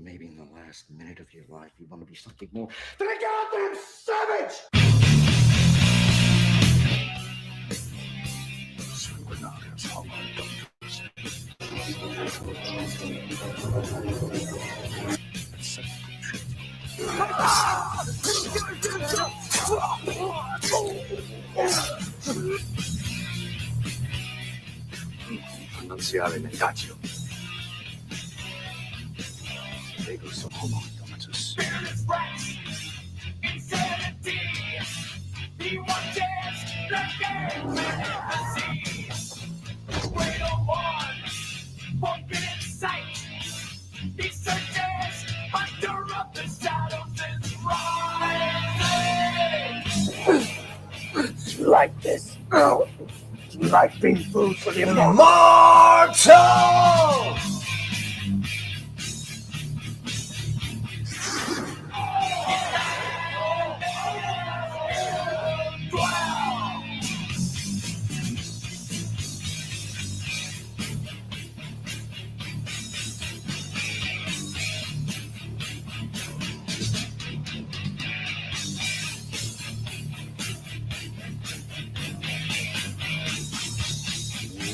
Maybe in the last minute of your life, you want to be something more than a goddamn savage! So we're not as hollow, Pronunziare mendaccio. Prego, sono homo, domatus. Insanity. He watches the game never see. Wait on one, won't get in sight. He searches under up the shadows is rising. Like this. Oh. Like being food for the immortal!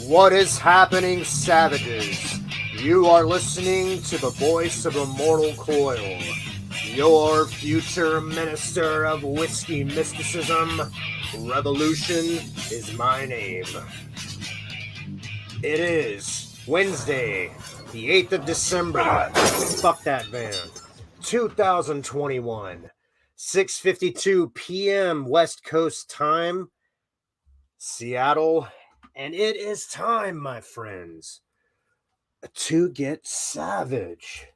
What is happening, savages? You are listening to the voice of Immortal Coil, your future minister of whiskey mysticism. Revolution is my name. It is Wednesday, the 8th of December. Fuck that van. 2021, 6:52 p.m. West Coast time, Seattle. And it is time, my friends, to get savage.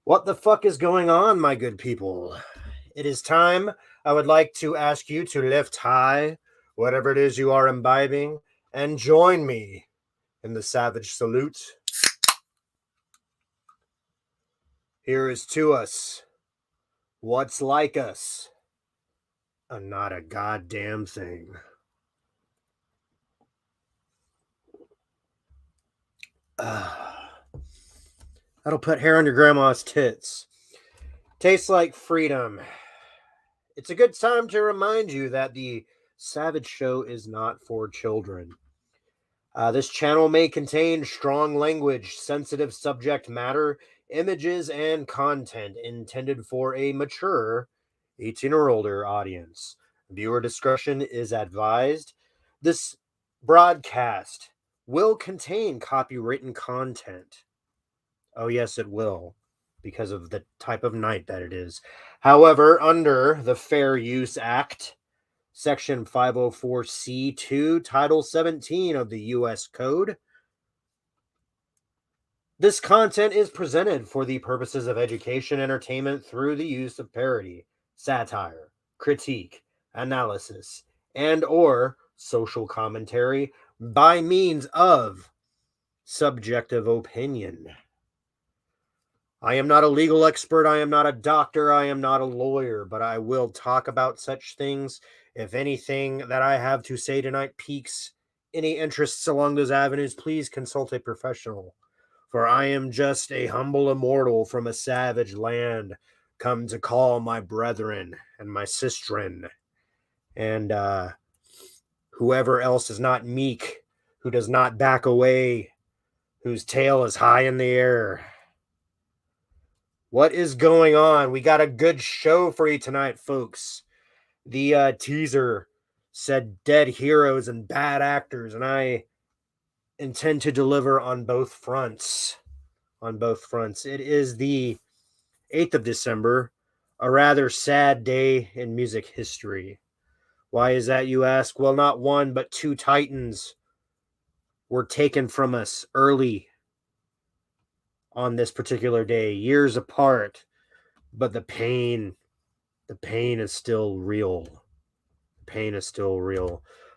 What the fuck is going on, my good people? It is time. I would like to ask you to lift high whatever it is you are imbibing and join me in the savage salute. Here is to us what's like us, and not a goddamn thing. That'll put hair on your grandma's tits. Tastes like freedom. It's a good time to remind you that the Savage Show is not for children. This channel may contain strong language, sensitive subject matter, images, and content intended for a mature 18 or older audience. Viewer discretion is advised. This broadcast will contain copywritten content. Oh, yes, it will, because of the type of night that it is. However, under the Fair Use Act, Section 504C2, Title 17 of the U.S. Code, this content is presented for the purposes of education, entertainment through the use of parody, satire, critique, analysis, and or social commentary by means of subjective opinion. I am not a legal expert, I am not a doctor, I am not a lawyer, but I will talk about such things. If anything that I have to say tonight piques any interests along those avenues, please consult a professional. For I am just a humble immortal from a savage land, come to call my brethren and my sistren, and whoever else is not meek, who does not back away, whose tail is high in the air. What is going on? We got a good show for you tonight, folks. The teaser said dead heroes and bad actors, and I intend to deliver on both fronts. It is the 8th of December, a rather sad day in music history. Why is that, you ask? Well, not one, but two titans were taken from us early on this particular day, years apart, but the pain is still real.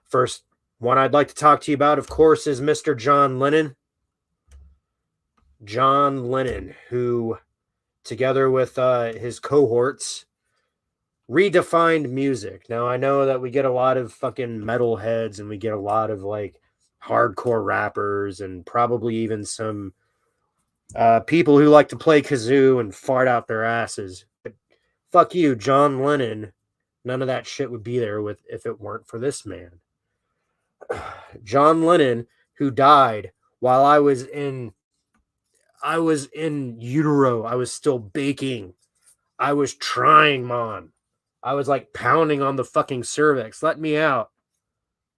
First one I'd like to talk to you about, of course, is Mr. John Lennon. John Lennon, who, together with his cohorts, redefined music. Now, I know that we get a lot of fucking metalheads and we get a lot of like hardcore rappers and probably even some People who like to play kazoo and fart out their asses. But fuck you, John Lennon. None of that shit would be there with if it weren't for this man. John Lennon, who died while I was in utero. I was still baking. I was trying, Mom. I was like pounding on the fucking cervix. Let me out.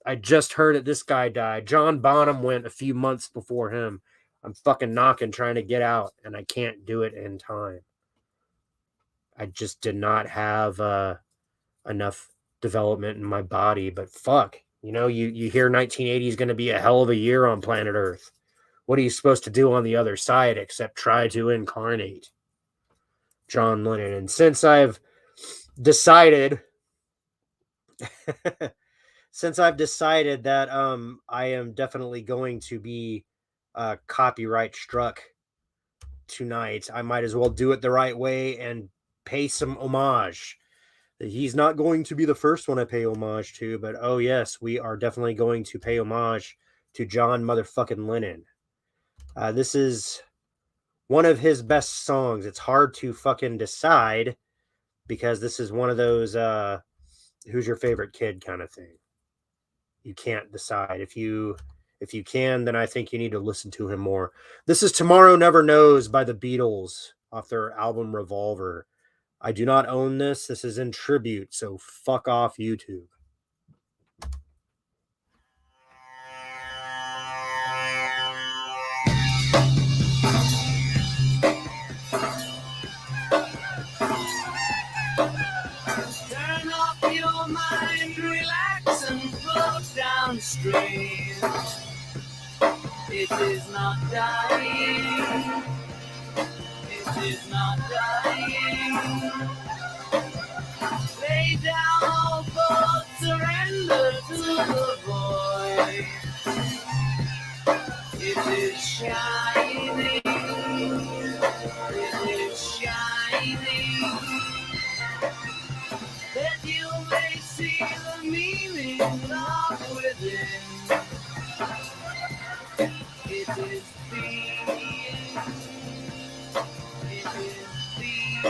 I just heard that this guy died. John Bonham went a few months before him. I'm fucking knocking trying to get out, and I can't do it in time. I just did not have enough development in my body. But fuck, you hear 1980 is going to be a hell of a year on planet Earth. What are you supposed to do on the other side except try to incarnate John Lennon? And since I've decided that I am definitely going to be copyright struck tonight, I might as well do it the right way and pay some homage. He's not going to be the first one I pay homage to, but oh yes, we are definitely going to pay homage to John motherfucking Lennon. This is one of his best songs. It's hard to fucking decide because this is one of those who's your favorite kid kind of thing. You can't decide. If you can, then I think you need to listen to him more. This is Tomorrow Never Knows by the Beatles off their album Revolver. I do not own this. This is in tribute, so fuck off YouTube. Turn off your mind, relax and float downstream. It is not dying. It is not dying. Lay down all thoughts, surrender to the void. It is shining. It is shining. That you may see the meaning of within. It is being. It is being.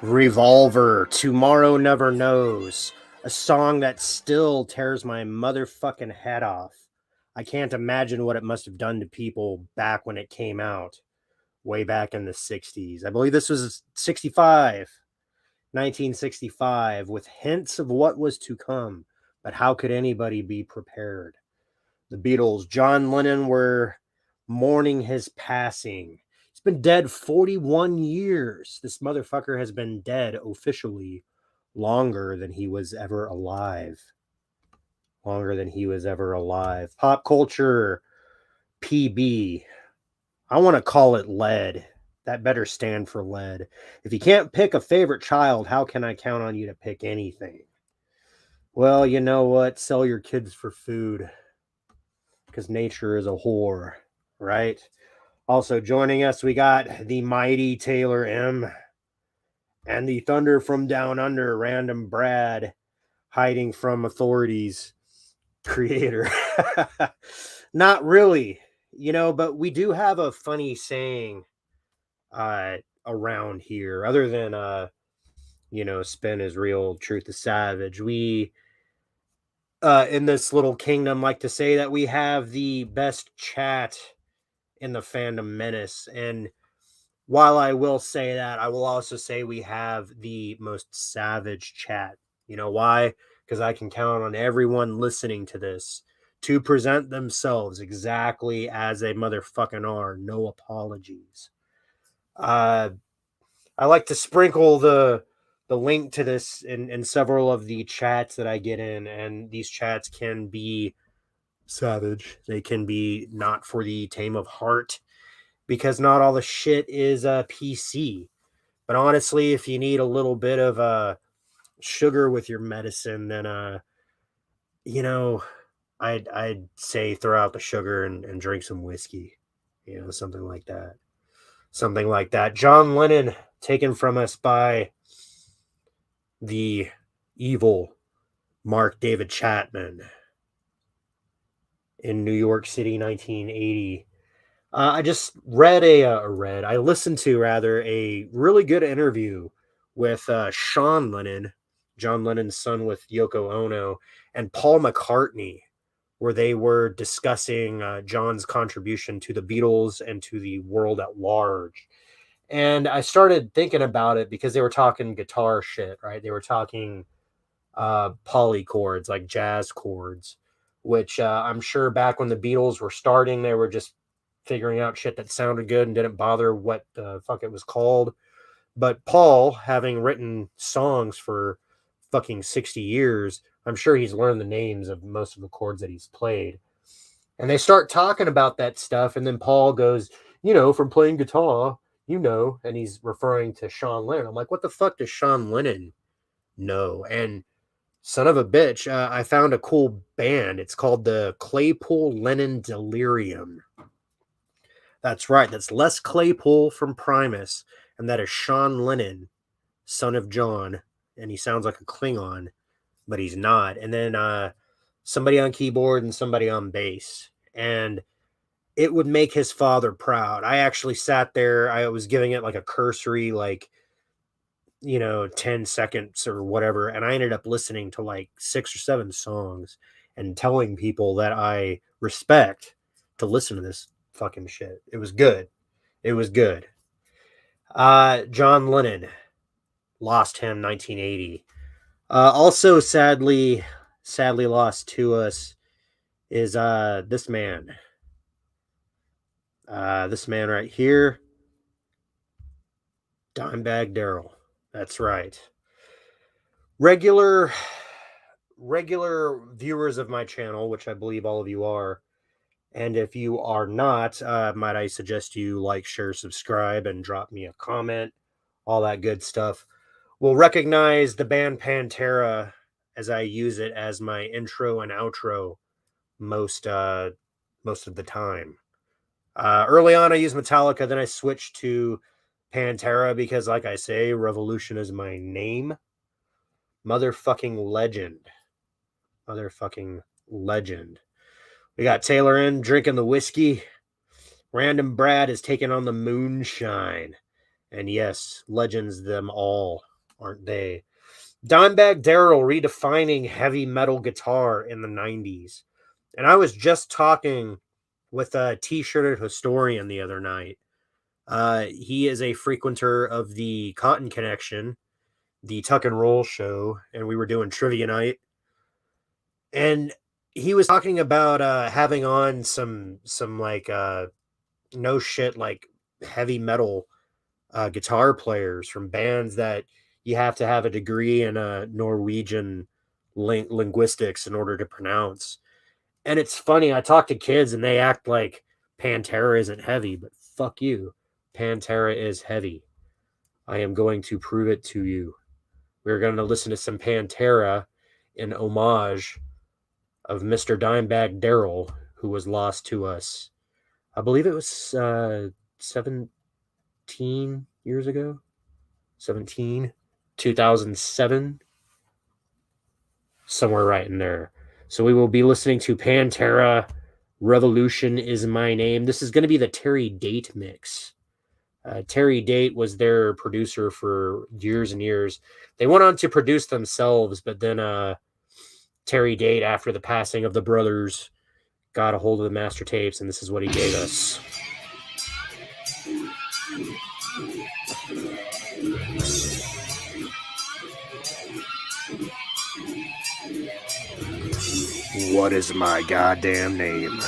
Revolver, Tomorrow Never Knows, a song that still tears my motherfucking head off. I can't imagine what it must have done to people back when it came out, way back in the 60s. I believe this was 1965, with hints of what was to come, but how could anybody be prepared? The Beatles, John Lennon, were mourning his passing. He's been dead 41 years. This motherfucker has been dead officially longer than he was ever alive. Longer than he was ever alive. Pop culture PB. I want to call it lead. That better stand for lead. If you can't pick a favorite child, how can I count on you to pick anything? Well, you know what? Sell your kids for food. Because nature is a whore, right? Also joining us, we got the mighty Taylor M. And the thunder from down under, Random Brad, hiding from authorities creator. Not really, but we do have a funny saying around here, other than spin is real, truth is savage. We in this little kingdom like to say that we have the best chat in the fandom menace. And while I will say that, I will also say we have the most savage chat. You know why? Because I can count on everyone listening to this to present themselves exactly as they motherfucking are. No apologies. I like to sprinkle the link to this in several of the chats that I get in, and these chats can be savage. They can be not for the tame of heart, because not all the shit is PC. But honestly, if you need a little bit of sugar with your medicine, then I'd say throw out the sugar and drink some whiskey. Something like that. Something like that. John Lennon, taken from us by the evil Mark David Chapman in New York City, 1980. I just I listened to rather a really good interview with Sean Lennon, John Lennon's son with Yoko Ono, and Paul McCartney, where they were discussing John's contribution to the Beatles and to the world at large. And I started thinking about it because they were talking guitar shit, right? They were talking poly chords, like jazz chords, which I'm sure back when the Beatles were starting, they were just figuring out shit that sounded good and didn't bother what the fuck it was called. But Paul, having written songs for fucking 60 years, I'm sure he's learned the names of most of the chords that he's played. And they start talking about that stuff, and then Paul goes, from playing guitar, and he's referring to Sean Lennon. I'm like, what the fuck does Sean Lennon know? And son of a bitch, I found a cool band. It's called the Claypool Lennon Delirium. That's right. That's Les Claypool from Primus, and that is Sean Lennon, son of John, and he sounds like a Klingon, but he's not. And then somebody on keyboard and somebody on bass, and it would make his father proud. I actually sat there. I was giving it like a cursory, 10 seconds or whatever. And I ended up listening to like 6 or 7 songs and telling people that I respect to listen to this fucking shit. It was good. It was good. John Lennon, lost him 1980. Also sadly lost to us is this man. This man right here. Dimebag Darrell. That's right. Regular viewers of my channel, which I believe all of you are, and if you are not, might I suggest you like, share, subscribe, and drop me a comment, all that good stuff, will recognize the band Pantera, as I use it as my intro and outro most of the time. Early on, I used Metallica, then I switched to Pantera because, like I say, Revolution is my name. Motherfucking legend. Motherfucking legend. We got Taylor in drinking the whiskey. Random Brad is taking on the moonshine. And yes, legends them all, aren't they? Dimebag Darrell redefining heavy metal guitar in the 90s. And I was just talking with a T-shirted historian the other night. He is a frequenter of the Cotton Connection, the Tuck and Roll show, and we were doing trivia night. And he was talking about having on some like no shit, like heavy metal guitar players from bands that you have to have a degree in Norwegian linguistics in order to pronounce. And it's funny, I talk to kids and they act like Pantera isn't heavy, but fuck you. Pantera is heavy. I am going to prove it to you. We're going to listen to some Pantera in homage of Mr. Dimebag Darrell, who was lost to us. I believe it was 17 years ago. 17, 2007, somewhere right in there. So we will be listening to Pantera, Revolution is My Name. This is going to be the Terry Date mix. Terry Date was their producer for years and years. They went on to produce themselves, but then Terry Date, after the passing of the brothers, got a hold of the master tapes, and this is what he gave us. What is my goddamn name?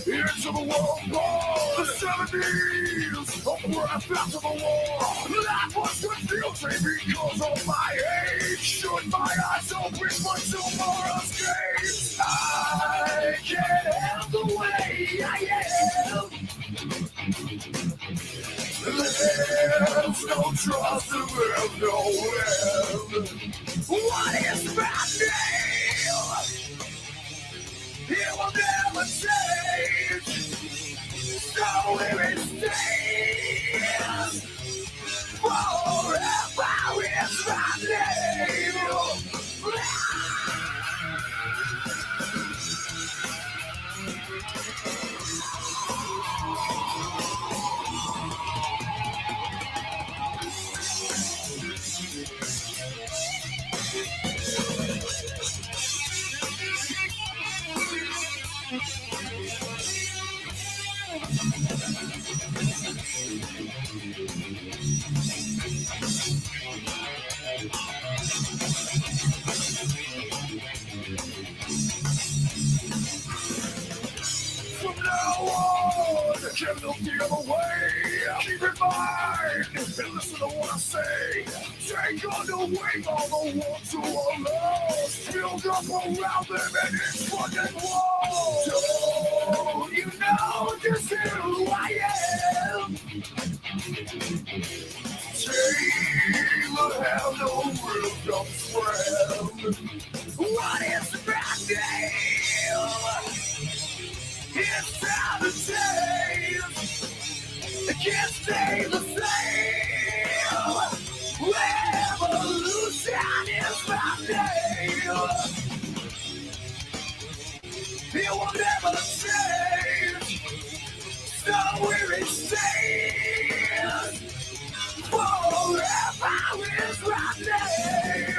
Into the world war, the 70s, a breath after the war. Life was confusing because of my age. Should my eyes open for tomorrow's games? I can't help the way I am. There's no trust and there's no end. What is my name? It will never change. So here it stays. Forever is my name. From now on, can't look the other way. Keep in mind and listen to what I say. Take on the wing all the ones who are lost. Build up around them and it's fucking walls. Don't you know just who I am? Taylor have no real dumb friend. What is my name? It's time to change. It can't stay the same. Revolution is my name. It will never change. So here it stays. Forever is my name.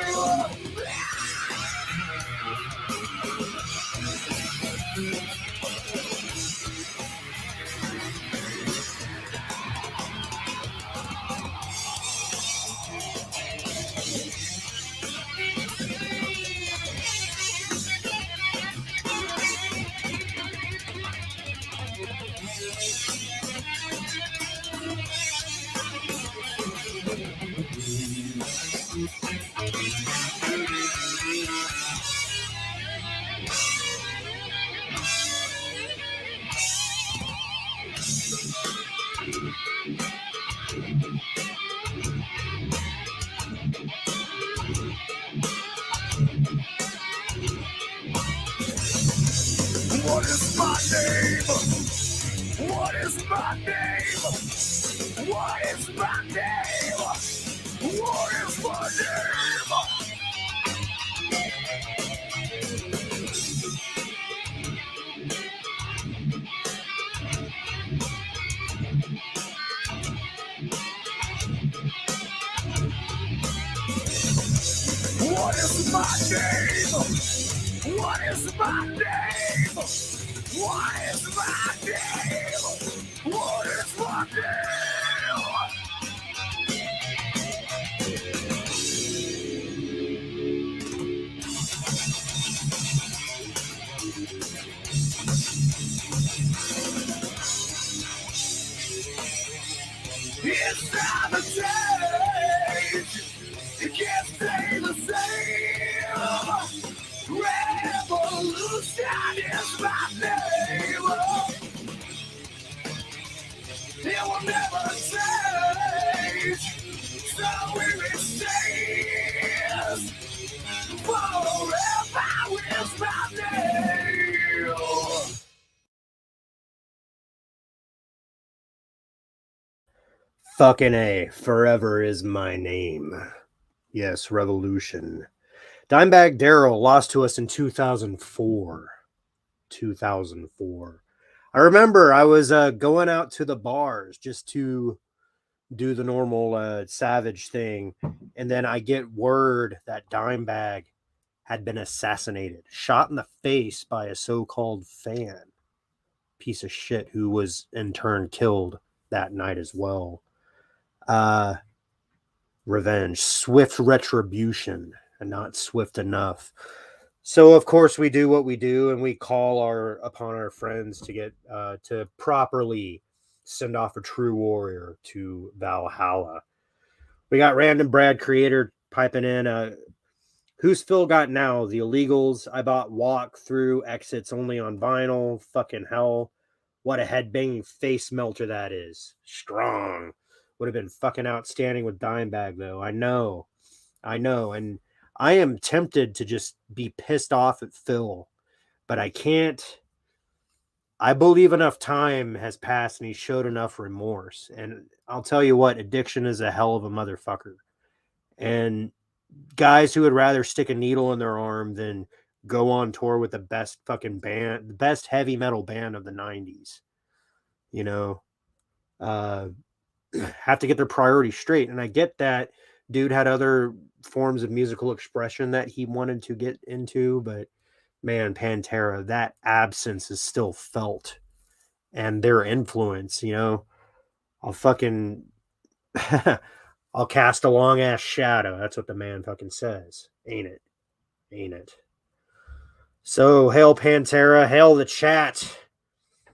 What is my name? What is my name? What is my name? What is my name? What is my name? What is my name? What is my name? What is my name? It's time to change. You can't stay the same. Revolution is my name. It will never change. So it stays. Forever is my name. Fucking A. Forever is my name. Yes, Revolution. Dimebag Darrell lost to us in 2004. 2004. I remember I was going out to the bars just to do the normal Savage thing. And then I get word that Dimebag had been assassinated, shot in the face by a so-called fan. Piece of shit who was in turn killed that night as well. Revenge, swift retribution, and not swift enough. So of course we do what we do, and we call upon our friends to get to properly send off a true warrior to Valhalla. We got Random Brad Creator piping in. Who's Phil got now? The Illegals. I bought Walk Through Exits only on vinyl. Fucking hell. What a headbanging face melter that is. Strong. Would have been fucking outstanding with Dimebag, though. I know. And I am tempted to just be pissed off at Phil, but I can't. I believe enough time has passed and he showed enough remorse. And I'll tell you what, addiction is a hell of a motherfucker. And guys who would rather stick a needle in their arm than go on tour with the best fucking band, the best heavy metal band of the 90s, you know, have to get their priorities straight. And I get that dude had other forms of musical expression that he wanted to get into, but man, Pantera, that absence is still felt, and their influence, you know, I'll fucking I'll cast a long ass shadow. That's what the man fucking says. Ain't it? So hail Pantera, hail the chat.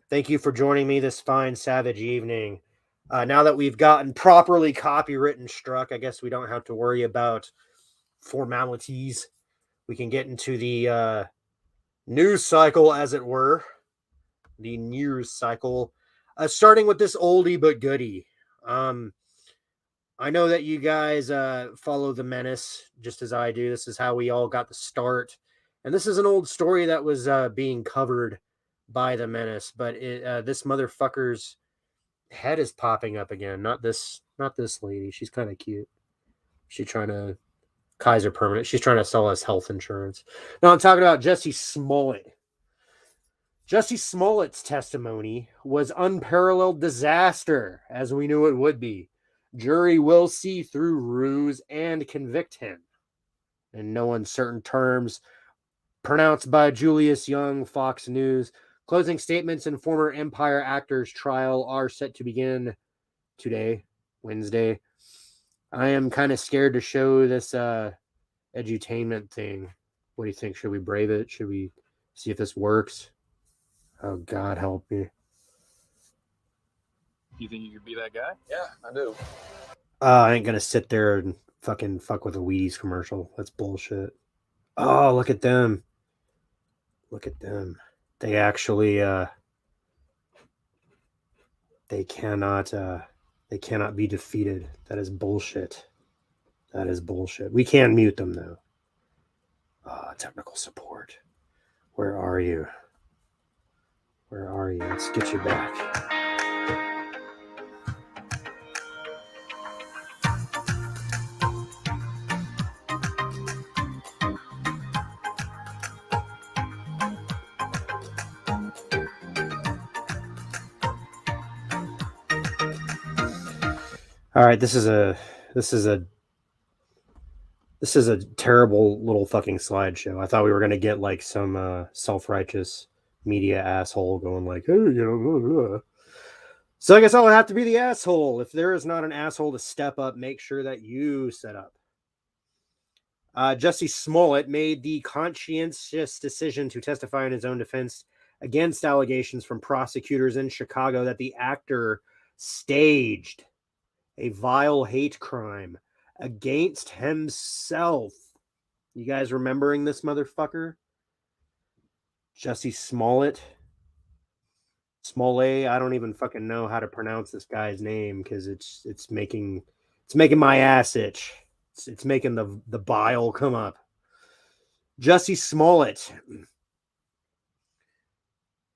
Thank you for joining me this fine Savage evening. Now that we've gotten properly copywritten struck, I guess we don't have to worry about formalities. We can get into the news cycle, as it were. The news cycle. Starting with this oldie but goodie. I know that you guys follow the Menace just as I do. This is how we all got the start. And this is an old story that was being covered by the Menace, but this motherfucker's head is popping up again. Not this lady. She's kind of cute. She's trying to Kaiser Permanent. She's trying to sell us health insurance. No, I'm talking about Jussie Smollett. Jussie Smollett's testimony was unparalleled disaster, as we knew it would be. Jury will see through ruse and convict him. In no uncertain terms, pronounced by Julius Young, Fox News. Closing statements in former Empire actors' trial are set to begin today, Wednesday. I am kind of scared to show this edutainment thing. What do you think? Should we brave it? Should we see if this works? Oh, God, help me. You think you could be that guy? Yeah, I do. I ain't going to sit there and fucking fuck with a Wheaties commercial. That's bullshit. Oh, look at them. Look at them. They actually, they cannot be defeated. That is bullshit. That is bullshit. We can mute them, though. Technical support. Where are you? Where are you? Let's get you back. All right, this is a terrible little fucking slideshow. I thought we were gonna get like some self-righteous media asshole going like, hey, blah, blah. So I guess I'll have to be the asshole. If there is not an asshole to step up, make sure that you set up. Jussie Smollett made the conscientious decision to testify in his own defense against allegations from prosecutors in Chicago that the actor staged a vile hate crime against himself. You guys remembering this motherfucker? Jussie Smollett? Smollett? I don't even fucking know how to pronounce this guy's name because it's making my ass itch. It's making the bile come up. Jussie Smollett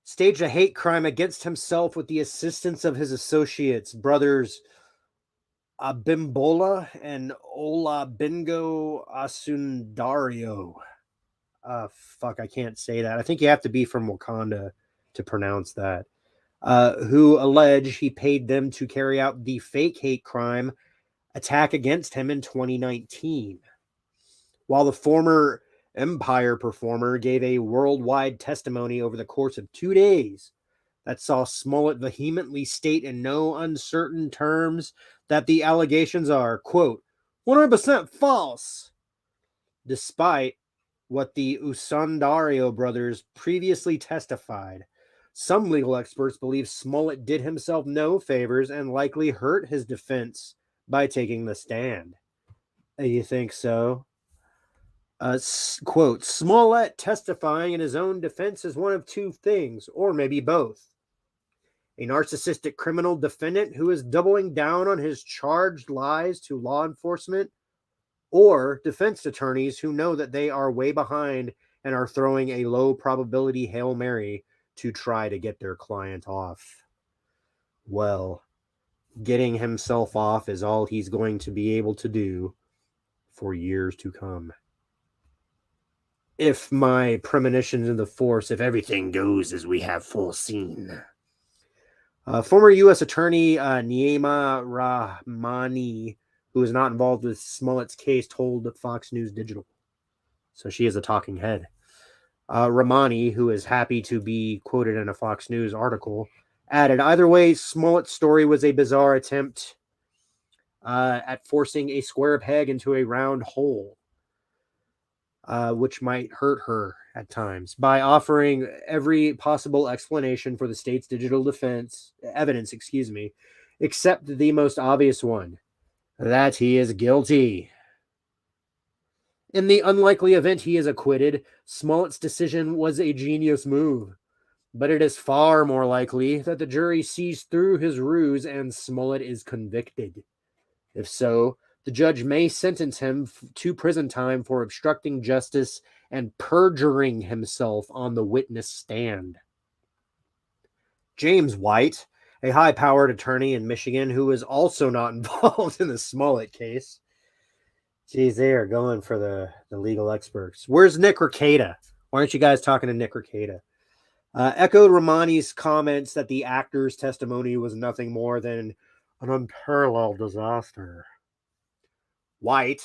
staged a hate crime against himself with the assistance of his associates, brothers Abimbola and Olabingo Asundario. Fuck, I can't say that. I think you have to be from Wakanda to pronounce that. Who allege he paid them to carry out the fake hate crime attack against him in 2019. While the former Empire performer gave a worldwide testimony over the course of 2 days that saw Smollett vehemently state in no uncertain terms that the allegations are, quote, 100% false, despite what the Usandario brothers previously testified. Some legal experts believe Smollett did himself no favors and likely hurt his defense by taking the stand. You think so? Quote, Smollett testifying in his own defense is one of two things, or maybe both. A narcissistic criminal defendant who is doubling down on his charged lies to law enforcement, or defense attorneys who know that they are way behind and are throwing a low probability Hail Mary to try to get their client off. Well, getting himself off is all he's going to be able to do for years to come. If my premonitions in the Force, if everything goes as we have foreseen. Former U.S. Attorney Niema Rahmani, who is not involved with Smollett's case, told Fox News Digital. So she is a talking head. Rahmani, who is happy to be quoted in a Fox News article, added, either way, Smollett's story was a bizarre attempt at forcing a square peg into a round hole, which might hurt her at times, by offering every possible explanation for the state's digital evidence, except the most obvious one, that he is guilty. In the unlikely event he is acquitted, Smollett's decision was a genius move, but it is far more likely that the jury sees through his ruse and Smollett is convicted. If so, the judge may sentence him to prison time for obstructing justice and perjuring himself on the witness stand. James White, a high-powered attorney in Michigan who is also not involved in the Smollett case. Geez, they are going for the legal experts. Where's Nick Rekieta? Why aren't you guys talking to Nick Rekieta? Echoed Rahmani's comments that the actor's testimony was nothing more than an unparalleled disaster. White,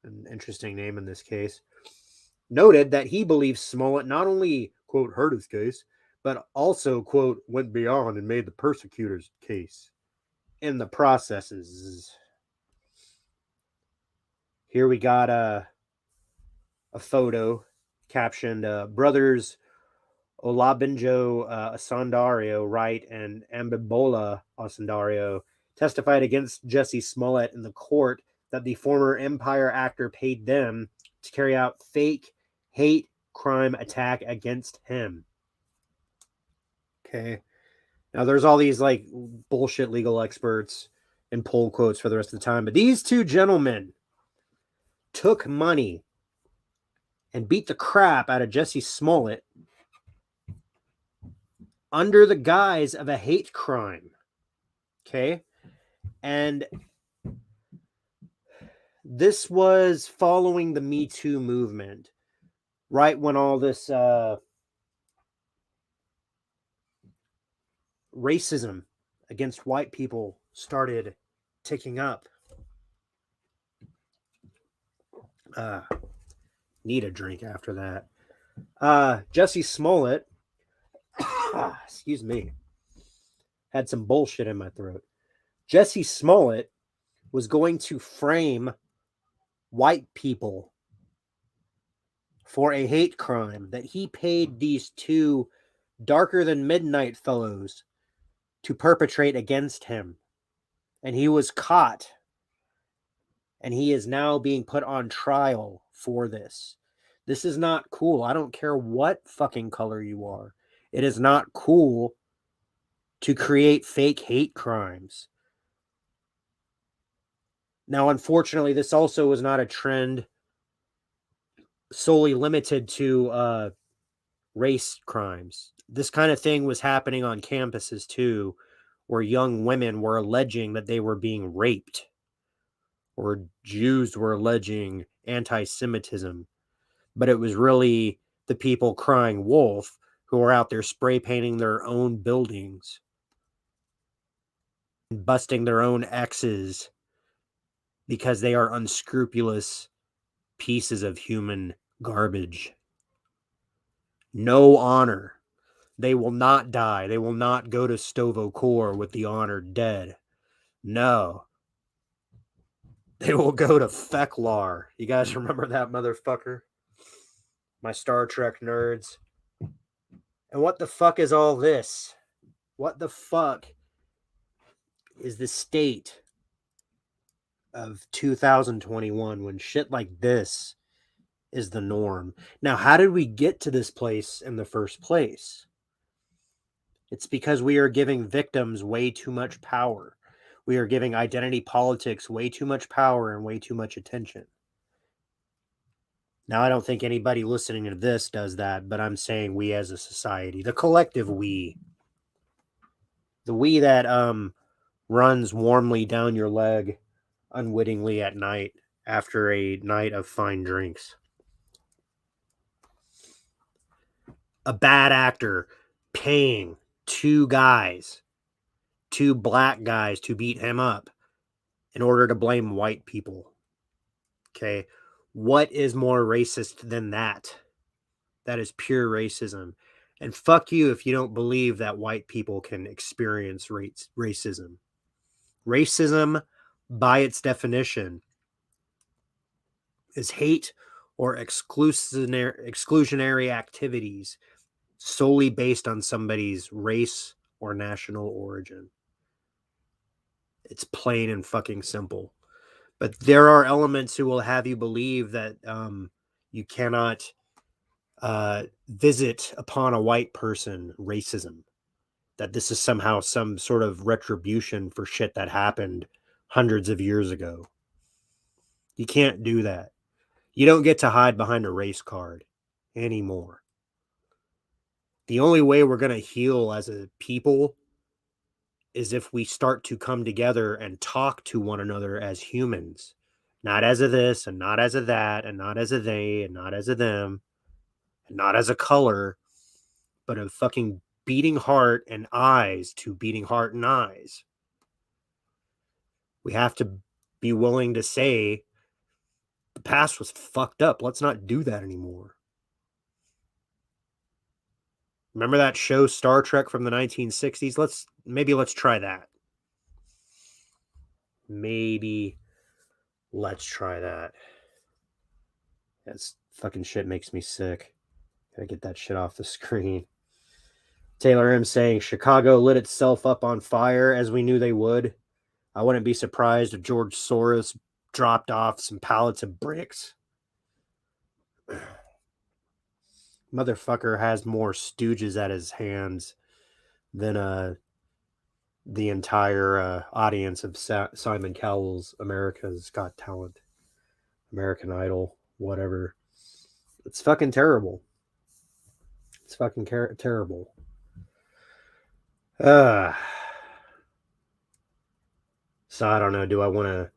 an interesting name in this case, noted that he believes Smollett not only, quote, hurt his case, but also, quote, went beyond and made the persecutor's case in the processes. Here we got a photo captioned, brothers Olabinjo Asandario Wright and Ambibola Asandario testified against Jussie Smollett in the court that the former Empire actor paid them to carry out fake hate crime attack against him. Okay. Now there's all these like bullshit legal experts and pull quotes for the rest of the time, but these two gentlemen took money and beat the crap out of Jussie Smollett under the guise of a hate crime. Okay. And this was following the Me Too movement, right when all this racism against white people started ticking up. Need a drink after that. Jussie Smollett, excuse me, had some bullshit in my throat. Jussie Smollett was going to frame white people for a hate crime that he paid these two darker than midnight fellows to perpetrate against him. And he was caught. And he is now being put on trial for this. This is not cool. I don't care what fucking color you are. It is not cool to create fake hate crimes. Now, unfortunately, this also was not a trend solely limited to race crimes. This kind of thing was happening on campuses too, where young women were alleging that they were being raped, or Jews were alleging anti-Semitism. But it was really the people crying wolf who are out there spray painting their own buildings, busting their own exes because they are unscrupulous pieces of human garbage. No honor. They will not die. They will not go to Sto-Vo-Kor with the honored dead. No. They will go to Feklar. You guys remember that motherfucker? My Star Trek nerds. And what the fuck is all this? What the fuck is the state of 2021 when shit like this is the norm? Now, how did we get to this place in the first place? It's because we are giving victims way too much power. We are giving identity politics way too much power and way too much attention. Now, I don't think anybody listening to this does that, but I'm saying we as a society, the collective we. The we that runs warmly down your leg unwittingly at night after a night of fine drinks. A bad actor paying two black guys to beat him up in order to blame white people. Okay. What is more racist than that? That is pure racism. And fuck you if you don't believe that white people can experience racism. Racism, by its definition, is hate or exclusionary activities solely based on somebody's race or national origin. It's plain and fucking simple. But there are elements who will have you believe that you cannot visit upon a white person racism. That this is somehow some sort of retribution for shit that happened hundreds of years ago. You can't do that. You don't get to hide behind a race card anymore. The only way we're going to heal as a people is if we start to come together and talk to one another as humans. Not as a this, and not as a that, and not as a they, and not as a them, and not as a color, but a fucking beating heart and eyes to beating heart and eyes. We have to be willing to say, the past was fucked up. Let's not do that anymore. Remember that show Star Trek from the 1960s? Let's try that. Maybe let's try that. That fucking shit makes me sick. Gotta get that shit off the screen. Taylor M saying Chicago lit itself up on fire as we knew they would. I wouldn't be surprised if George Soros dropped off some pallets of bricks. Motherfucker has more stooges at his hands than the entire audience of Simon Cowell's America's Got Talent, American Idol, whatever. It's fucking terrible. It's fucking terrible. So I don't know. Do I want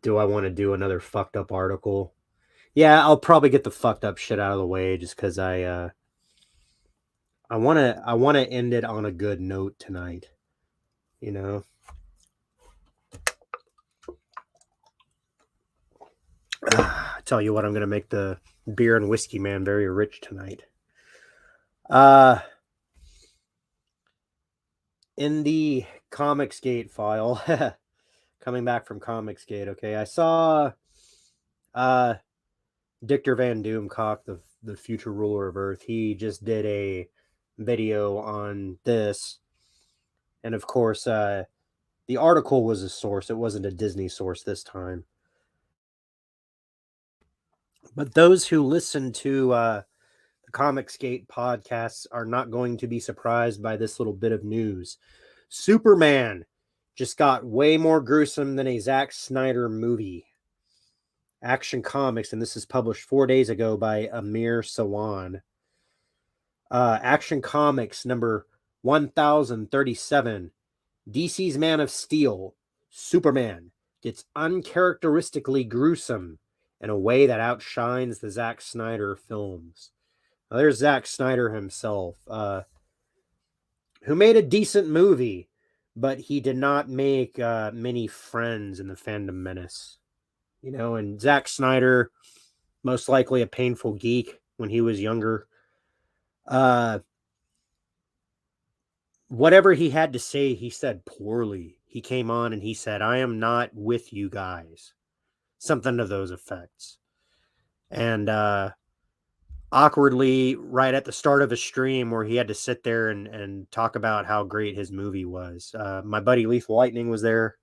to do another fucked up article? Yeah, I'll probably get the fucked up shit out of the way just because I want to end it on a good note tonight. You know. I tell you what, I'm going to make the beer and whiskey man very rich tonight. In the Comicsgate file, coming back from Comicsgate, okay, I saw Dictor Van Doomcock, the future ruler of Earth. He just did a video on this, and of course, the article was a source. It wasn't a Disney source this time. But those who listen to the Comicsgate podcasts are not going to be surprised by this little bit of news. Superman just got way more gruesome than a Zack Snyder movie. Action Comics, and this is published 4 days ago by Amir Sawan. Action Comics number 1037. DC's Man of Steel, Superman, gets uncharacteristically gruesome in a way that outshines the Zack Snyder films. Now, there's Zack Snyder himself, who made a decent movie, but he did not make many friends in the fandom menace. You know, and Zack Snyder, most likely a painful geek when he was younger. Whatever he had to say, he said poorly. He came on and he said, "I am not with you guys." Something to those effects. And awkwardly, right at the start of a stream where he had to sit there and talk about how great his movie was. My buddy Lethal Lightning was there.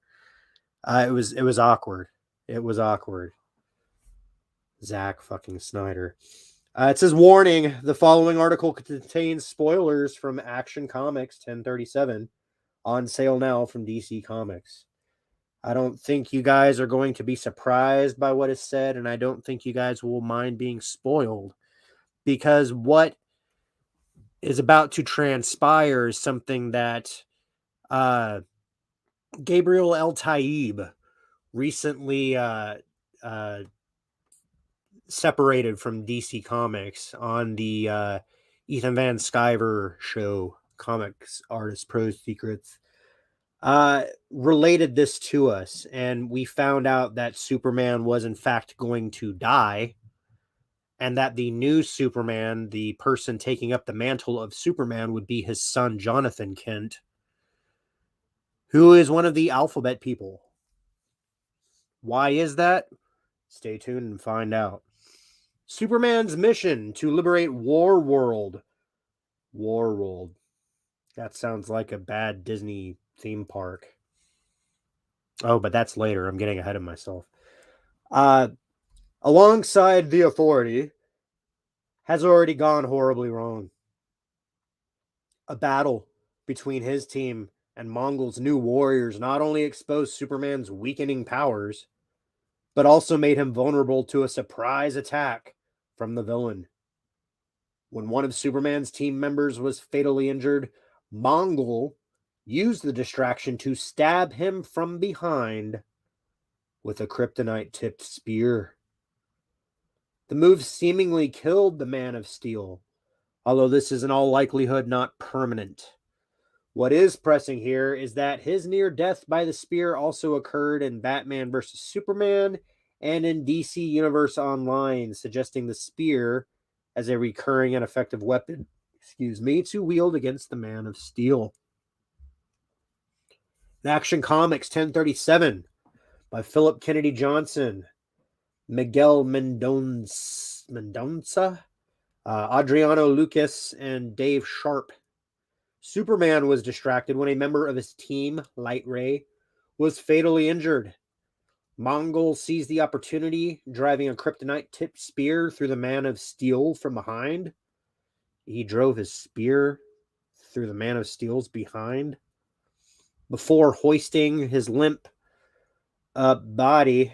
It was awkward. It was awkward. Zack fucking Snyder. It says, warning, the following article contains spoilers from Action Comics 1037, on sale now from DC Comics. I don't think you guys are going to be surprised by what is said, and I don't think you guys will mind being spoiled, because what is about to transpire is something that Gabriel El Taib recently separated from DC Comics on the Ethan Van Sciver show, Comics Artist Pro Secrets, related this to us, and we found out that Superman was in fact going to die, and that the new Superman, the person taking up the mantle of Superman, would be his son Jonathan Kent, who is one of the alphabet people. Why is that? Stay tuned and find out. Superman's mission to liberate Warworld. Warworld. That sounds like a bad Disney theme park. Oh, but that's later. I'm getting ahead of myself. Alongside the Authority, has already gone horribly wrong. A battle between his team and Mongol's new warriors not only exposed Superman's weakening powers, but also made him vulnerable to a surprise attack from the villain. When one of Superman's team members was fatally injured, Mongol used the distraction to stab him from behind with a kryptonite-tipped spear. The move seemingly killed the Man of Steel, although this is in all likelihood not permanent. What is pressing here is that his near death by the spear also occurred in Batman vs. Superman and in DC Universe Online, suggesting the spear as a recurring and effective weapon, to wield against the Man of Steel. Action Comics 1037 by Philip Kennedy Johnson, Miguel Mendonça, Adriano Lucas, and Dave Sharp. Superman was distracted when a member of his team, Light Ray, was fatally injured. Mongol seized the opportunity, driving a kryptonite-tipped spear through the Man of Steel from behind. He drove his spear through the Man of Steel's behind before hoisting his limp body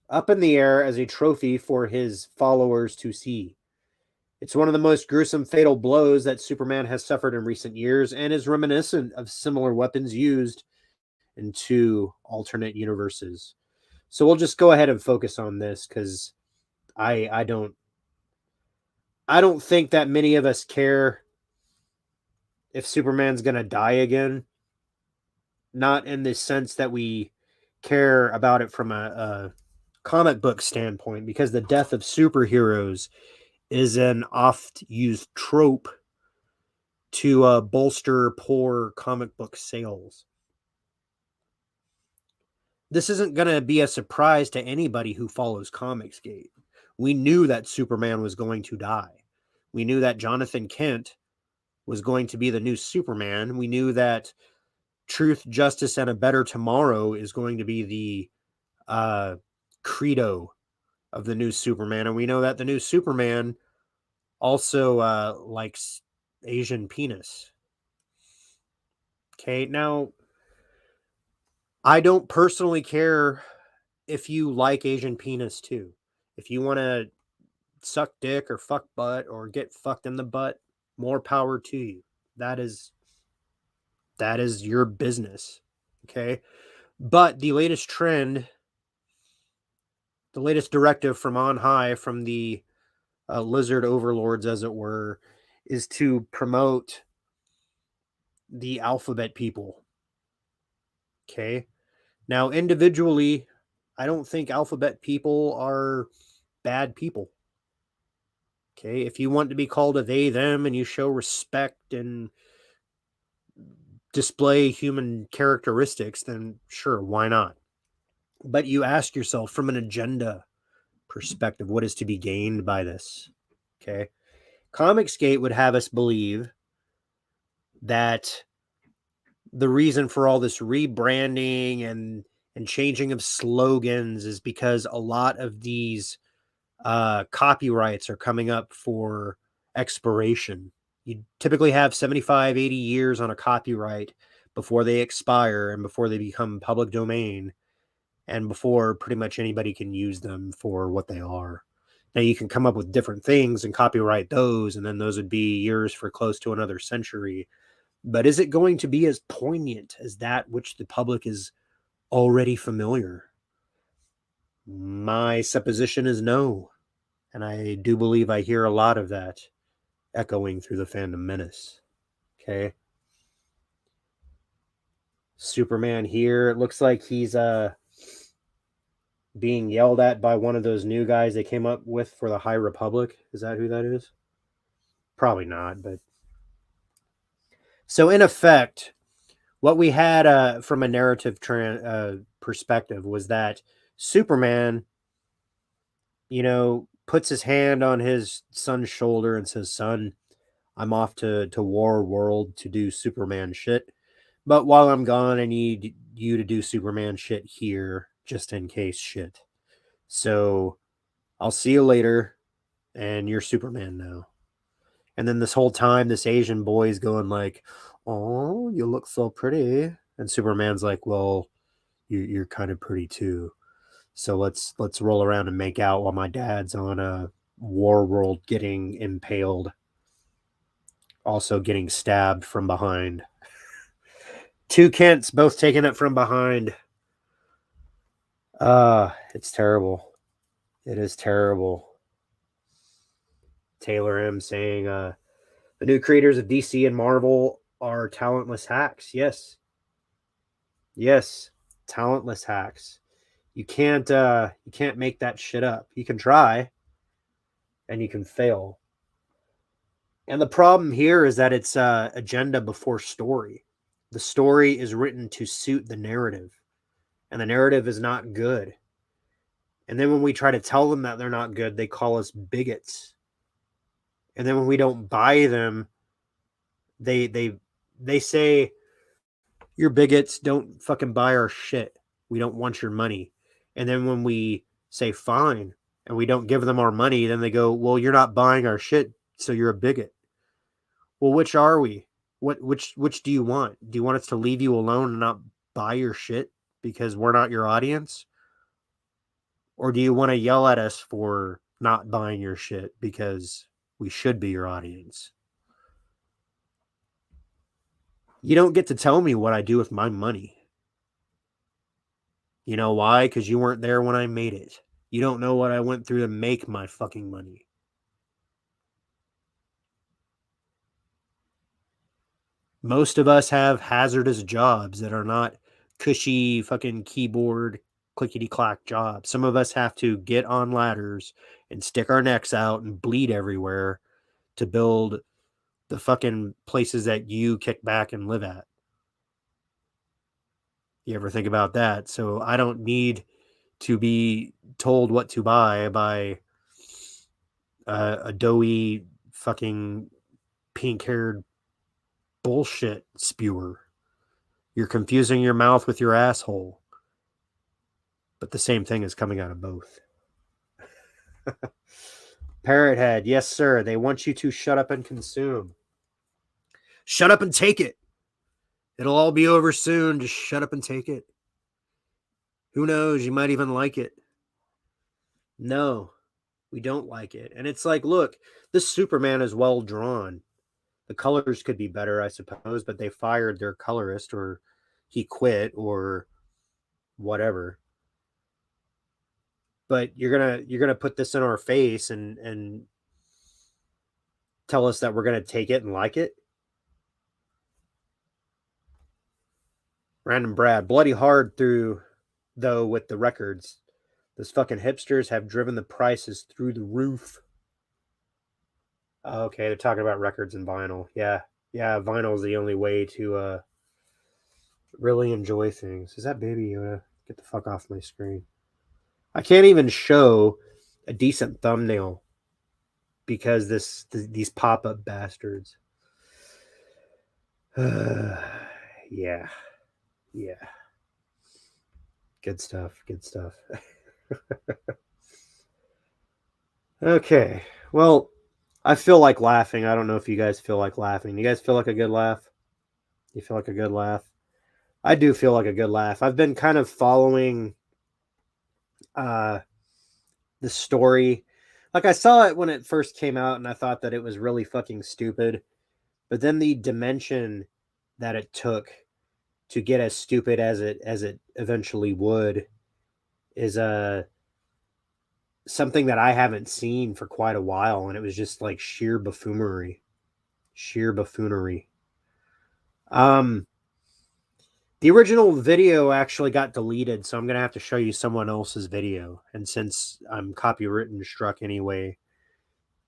up in the air as a trophy for his followers to see. It's one of the most gruesome fatal blows that Superman has suffered in recent years, and is reminiscent of similar weapons used in two alternate universes. So we'll just go ahead and focus on this, because I don't think that many of us care if Superman's going to die again. Not in the sense that we care about it from a comic book standpoint, because the death of superheroes is an oft-used trope to bolster poor comic book sales. This isn't going to be a surprise to anybody who follows Comicsgate. We knew that Superman was going to die. We knew that Jonathan Kent was going to be the new Superman. We knew that Truth, Justice, and a Better Tomorrow is going to be the credo of the new Superman. And we know that the new Superman also likes Asian penis. Okay, now, I don't personally care if you like Asian penis too. If you want to suck dick or fuck butt or get fucked in the butt, more power to you. That is your business. Okay? But the latest trend, the latest directive from on high, from the lizard overlords, as it were, is to promote the alphabet people. Okay? Now, individually, I don't think alphabet people are bad people. Okay? If you want to be called a they, them, and you show respect and display human characteristics, then sure, why not? But you ask yourself, from an agenda perspective, what is to be gained by this? Okay? Comicsgate would have us believe that the reason for all this rebranding and changing of slogans is because a lot of these copyrights are coming up for expiration. You typically have 75, 80 years on a copyright before they expire and before they become public domain and before pretty much anybody can use them for what they are. Now, you can come up with different things and copyright those, and then those would be years for close to another century. But is it going to be as poignant as that which the public is already familiar? My supposition is no. And I do believe I hear a lot of that echoing through the fandom menace. Okay. Superman here. It looks like he's being yelled at by one of those new guys they came up with for the High Republic. Is that who that is? Probably not, but so in effect, what we had from a narrative perspective was that Superman, puts his hand on his son's shoulder and says, "Son, I'm off to War World to do Superman shit. But while I'm gone, I need you to do Superman shit here, just in case shit. So I'll see you later, and you're Superman now." And then this whole time, this Asian boy is going like, "Oh, you look so pretty." And Superman's like, "Well, you're kind of pretty too. So let's roll around and make out while my dad's on a War World getting impaled. Also getting stabbed from behind." Two Kents both taking it from behind. It's terrible. It is terrible. Taylor M saying, the new creators of DC and Marvel are talentless hacks. Yes. Yes. Talentless hacks. You can't make that shit up. You can try and you can fail. And the problem here is that it's agenda before story. The story is written to suit the narrative, and the narrative is not good. And then when we try to tell them that they're not good, they call us bigots. And then when we don't buy them, they say, "You're bigots, don't fucking buy our shit. We don't want your money." And then when we say fine and we don't give them our money, then they go, "Well, you're not buying our shit, so you're a bigot." Well, which are we? Which do you want? Do you want us to leave you alone and not buy your shit because we're not your audience? Or do you want to yell at us for not buying your shit because we should be your audience? You don't get to tell me what I do with my money. You know why? Because you weren't there when I made it. You don't know what I went through to make my fucking money. Most of us have hazardous jobs that are not cushy fucking keyboard clickety-clack job. Some of us have to get on ladders and stick our necks out and bleed everywhere to build the fucking places that you kick back and live at. You ever think about that? So I don't need to be told what to buy by a doughy fucking pink-haired bullshit spewer. You're confusing your mouth with your asshole. But the same thing is coming out of both. Parrot Head, yes, sir. They want you to shut up and consume. Shut up and take it. It'll all be over soon. Just shut up and take it. Who knows? You might even like it. No, we don't like it. And it's like, look, this Superman is well drawn. The colors could be better, I suppose, but they fired their colorist, or he quit, or whatever. But you're gonna put this in our face and tell us that we're gonna take it and like it. Random Brad, bloody hard through though with the records. Those fucking hipsters have driven the prices through the roof. Okay, they're talking about records and vinyl. Yeah, vinyl is the only way to really enjoy things. Is that Baby Yoda? Get the fuck off my screen. I can't even show a decent thumbnail because these pop-up bastards. Yeah. Good stuff. Okay. Well, I feel like laughing. I don't know if you guys feel like laughing. You guys feel like a good laugh? You feel like a good laugh? I do feel like a good laugh. I've been kind of following the story. Like, I saw it when it first came out and I thought that it was really fucking stupid. But then the dimension that it took to get as stupid as it eventually would is something that I haven't seen for quite a while, and it was just like sheer buffoonery. The original video actually got deleted, so I'm gonna have to show you someone else's video. And since I'm copywritten struck anyway,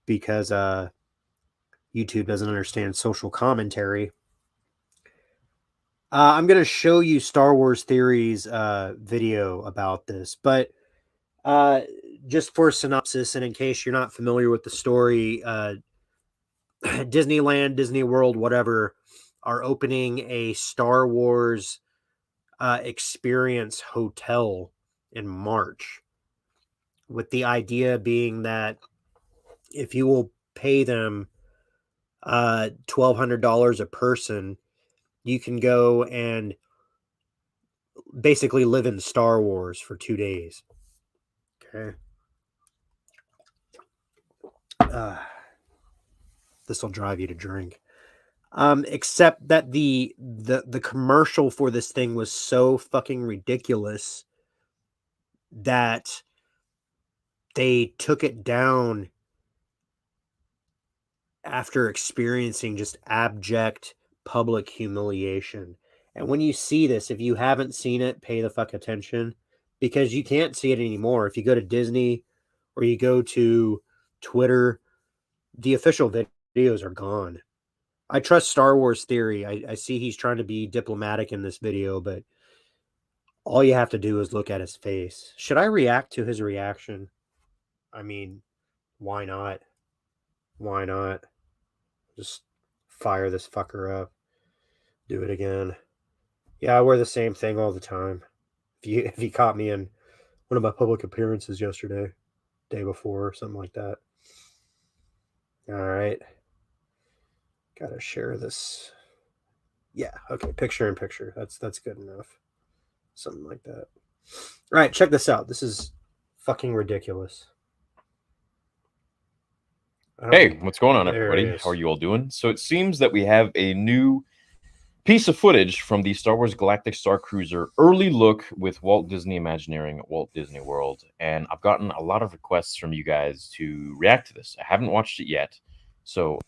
because YouTube doesn't understand social commentary, I'm gonna show you Star Wars Theory's video about this. But just for synopsis, and in case you're not familiar with the story, Disneyland, Disney World, whatever, are opening a Star Wars experience hotel in March, with the idea being that if you will pay them $1,200 a person, you can go and basically live in Star Wars for 2 days. Okay. This will drive you to drink. Except that the commercial for this thing was so fucking ridiculous that they took it down after experiencing just abject public humiliation. And when you see this, if you haven't seen it, pay the fuck attention, because you can't see it anymore. If you go to Disney or you go to Twitter, the official videos are gone. I trust Star Wars Theory. I see he's trying to be diplomatic in this video, but all you have to do is look at his face. Should I react to his reaction? I mean, why not? Why not? Just fire this fucker up. Do it again. Yeah, I wear the same thing all the time. If you caught me in one of my public appearances yesterday, day before, something like that. All right. Gotta share this. Yeah, okay, picture in picture. That's good enough. Something like that. All right, check this out. This is fucking ridiculous. Hey, what's going on, There everybody? it is. How are you all doing? So it seems that we have a new piece of footage from the Star Wars Galactic Star Cruiser early look with Walt Disney Imagineering at Walt Disney World. And I've gotten a lot of requests from you guys to react to this. I haven't watched it yet, so...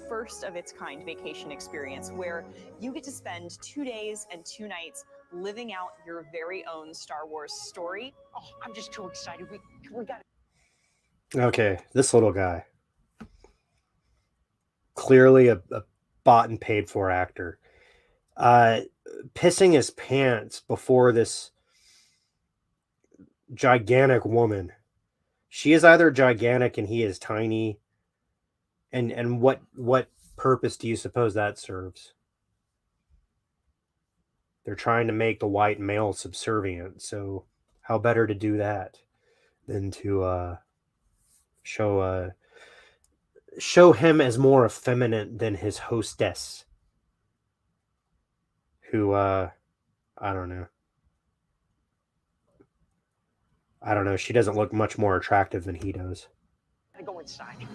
First of its kind vacation experience where you get to spend 2 days and 2 nights living out your very own Star Wars story. Oh, I'm just too excited. We got Okay, this little guy. Clearly a bought and paid for actor. Pissing his pants before this gigantic woman. She is either gigantic and he is tiny. And what purpose do you suppose that serves? They're trying to make the white male subservient, so how better to do that than to show him as more effeminate than his hostess, who I don't know. She doesn't look much more attractive than he does. to go inside.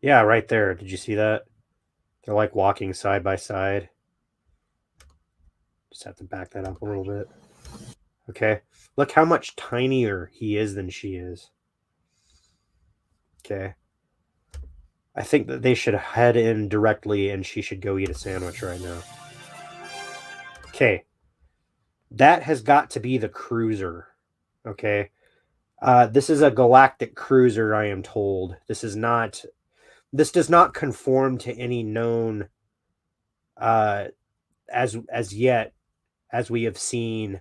Yeah, right there. Did you see that? They're like walking side by side. Just have to back that up a little bit. Okay. Look how much tinier he is than she is. Okay. I think that they should head in directly and she should go eat a sandwich right now. Okay. That has got to be the cruiser. Okay. This is a galactic cruiser, I am told. This does not conform to any known as yet, as we have seen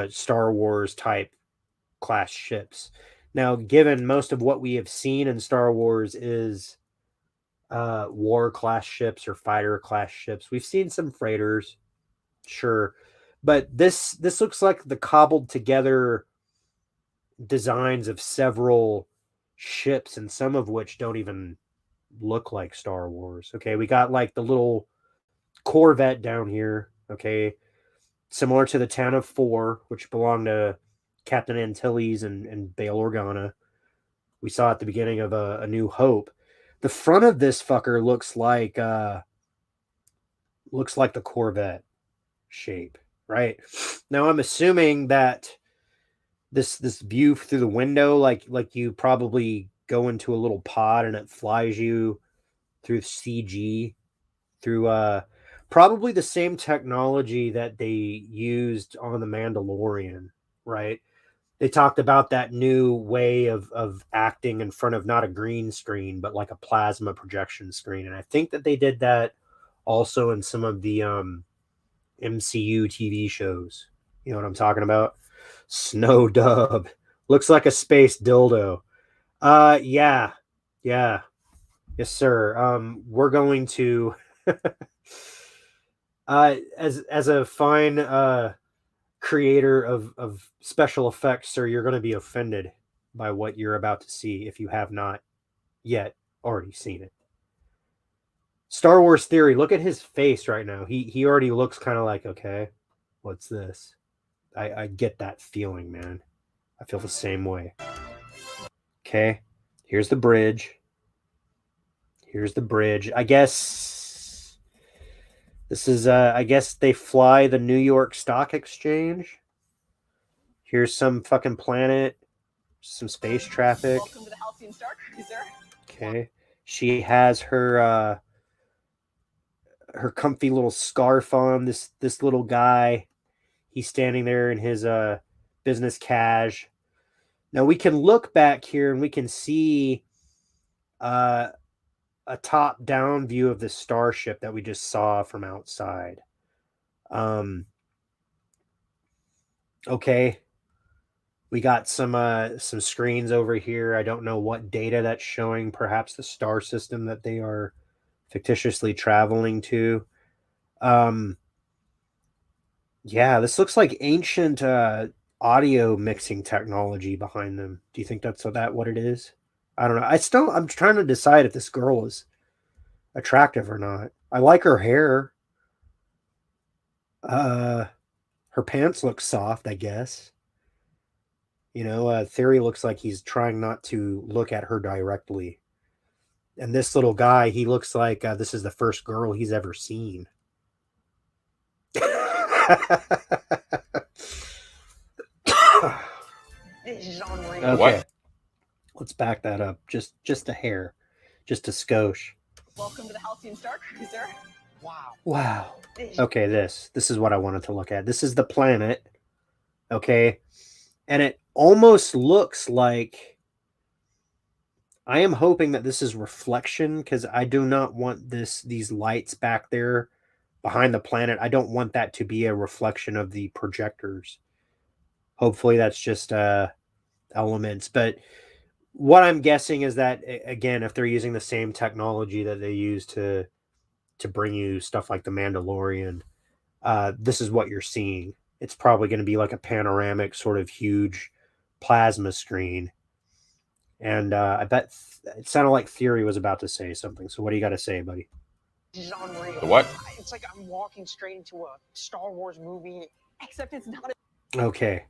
Star Wars type class ships. Now, given most of what we have seen in Star Wars is war class ships or fighter class ships. We've seen some freighters, sure, but this looks like the cobbled together designs of several ships, and some of which don't even look like Star Wars. Okay, we got like the little Corvette down here. Okay, similar to the Town of Four, which belonged to Captain Antilles and Bail Organa. We saw at the beginning of a New Hope. The front of this fucker looks like the Corvette shape, right? Now I'm assuming that this view through the window, like you probably go into a little pod and it flies you through CG, through probably the same technology that they used on The Mandalorian, right? They talked about that new way of acting in front of not a green screen, but like a plasma projection screen. And I think that they did that also in some of the MCU TV shows. You know what I'm talking about? Snow Dub. Looks like a space dildo. Yeah. Yes, sir. We're going to as a fine creator of special effects, sir, you're going to be offended by what you're about to see if you have not yet already seen it. Star Wars Theory, look at his face right now. He already looks kind of like, okay, what's this? I get that feeling, man. I feel the same way. Okay, here's the bridge. I guess this is I guess they fly the New York Stock Exchange. Here's some fucking planet, some space traffic. Welcome to the Halcyon Star Cruiser. Okay. She has her comfy little scarf on. This little guy, he's standing there in his business cash. Now we can look back here and we can see a top-down view of the starship that we just saw from outside. Okay. We got some screens over here. I don't know what data that's showing. Perhaps the star system that they are fictitiously traveling to. Yeah, this looks like ancient audio mixing technology behind them. Do you think that's what it is? I don't know. I'm trying to decide if this girl is attractive or not. I like her hair. Her pants look soft, I guess. You know, Theory looks like he's trying not to look at her directly. And this little guy, he looks like this is the first girl he's ever seen. This is unreal. Okay. What? Let's back that up. Just a hair. Just a skosh. Welcome to the Halcyon Star Cruiser. Wow. Wow. This Okay, this is what I wanted to look at. This is the planet. Okay. And it almost looks like I am hoping that this is reflection, because I do not want these lights back there behind the planet. I don't want that to be a reflection of the projectors. Hopefully that's just elements. But what I'm guessing is that, again, if they're using the same technology that they use to bring you stuff like the Mandalorian, this is what you're seeing. It's probably going to be like a panoramic sort of huge plasma screen. And I bet it sounded like Theory was about to say something. So what do you got to say, buddy? is unreal. The what? It's like I'm walking straight into a Star Wars movie. Except it's not Okay.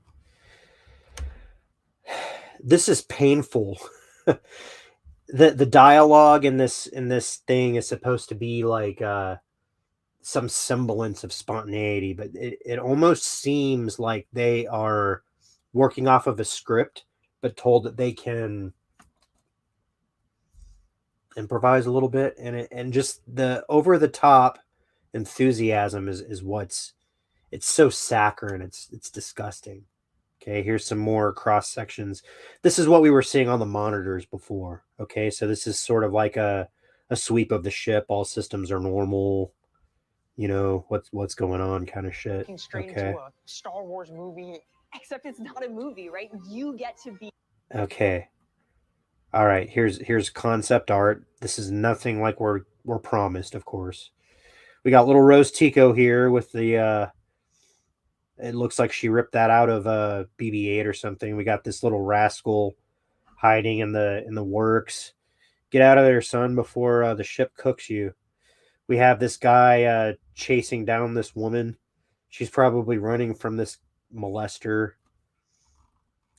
This is painful. The dialogue in this thing is supposed to be like some semblance of spontaneity, but it almost seems like they are working off of a script, but told that they can improvise a little bit, and just the over the top enthusiasm is what's it's so saccharine, it's disgusting. Okay, here's some more cross sections. This is what we were seeing on the monitors before. Okay, so this is sort of like a sweep of the ship. All systems are normal. You know what's going on, kind of shit. Walking straight Okay. into a Star Wars movie. except it's not a movie, right? You get to be Okay. All right. Here's concept art. This is nothing like we're promised, of course. We got little Rose Tico here with the it looks like she ripped that out of BB-8 or something. We got this little rascal hiding in the works. Get out of there, son, before the ship cooks you. We have this guy chasing down this woman. She's probably running from this molester.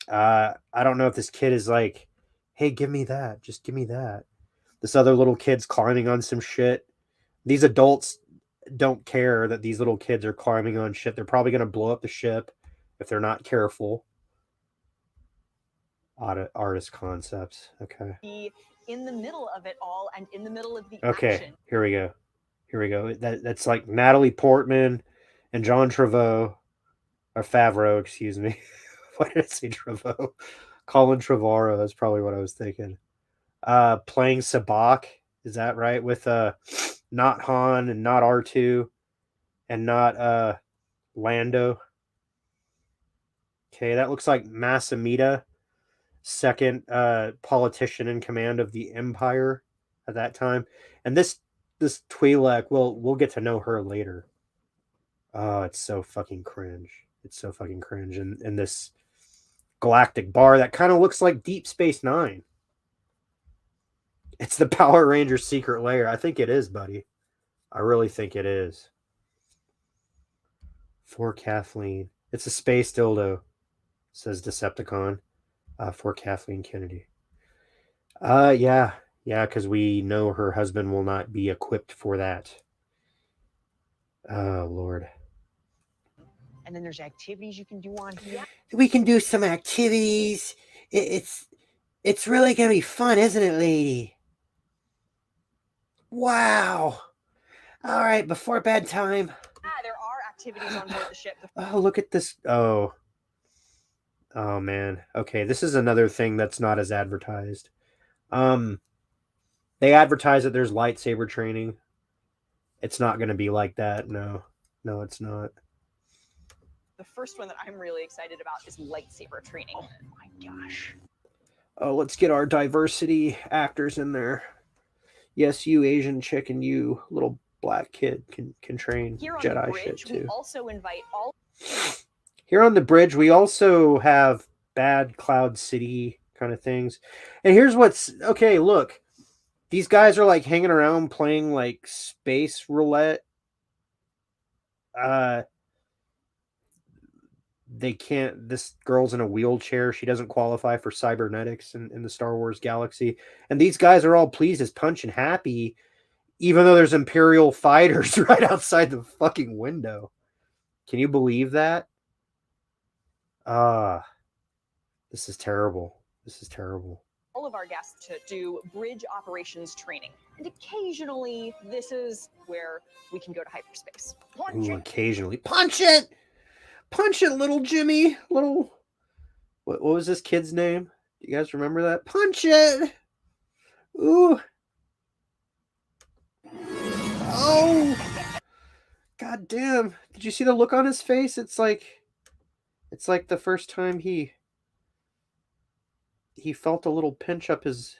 I don't know if this kid is like, hey, give me that. Just give me that. This other little kid's climbing on some shit. These adults don't care that these little kids are climbing on shit. They're probably going to blow up the ship if they're not careful. Artist concepts. Okay. in the middle of it all and in the middle of the Okay. action. Here we go. Here we go. That's like Natalie Portman and John Favreau excuse me. Why did I say Trevorrow? Colin Trevorrow. That's probably what I was thinking. Playing Sabak. Is that right? With not Han and not R2 and not Lando. Okay, that looks like Masamita, second politician in command of the Empire at that time. And this Twi'lek, we'll get to know her later. Oh, it's so fucking cringe. It's so fucking cringe. And this galactic bar that kind of looks like Deep Space Nine. It's the Power Ranger secret lair. I think it is, buddy. I really think it is. For Kathleen. It's a space dildo, says Decepticon. For Kathleen Kennedy. Yeah, because we know her husband will not be equipped for that. Oh, Lord. And then there's activities you can do on here. We can do some activities. It's really gonna be fun, isn't it, lady? Wow. All right, before bedtime. There are activities on board the ship. Oh, look at this. Oh, man. Okay, this is another thing that's not as advertised. They advertise that there's lightsaber training. It's not going to be like that. No, it's not. The first one that I'm really excited about is lightsaber training. Oh my gosh. Oh, let's get our diversity actors in there. Yes, you Asian chick and you little black kid can train Here on Jedi the bridge, shit we too. also invite all Here on the bridge, we also have Bad Cloud City kind of things. And here's what's okay. Look, these guys are like hanging around playing like space roulette. They can't. This girl's in a wheelchair. She doesn't qualify for cybernetics in the Star Wars galaxy. And these guys are all pleased as punch and happy, even though there's Imperial fighters right outside the fucking window. Can you believe that? This is terrible. This is terrible. all of our guests to do bridge operations training. And occasionally, this is where we can go to hyperspace. Ooh, occasionally. Punch it! Punch it, little Jimmy. Little... What was this kid's name? Do you guys remember that? Punch it! Ooh. Oh! God damn. Did you see the look on his face? It's like the first time he felt a little pinch up his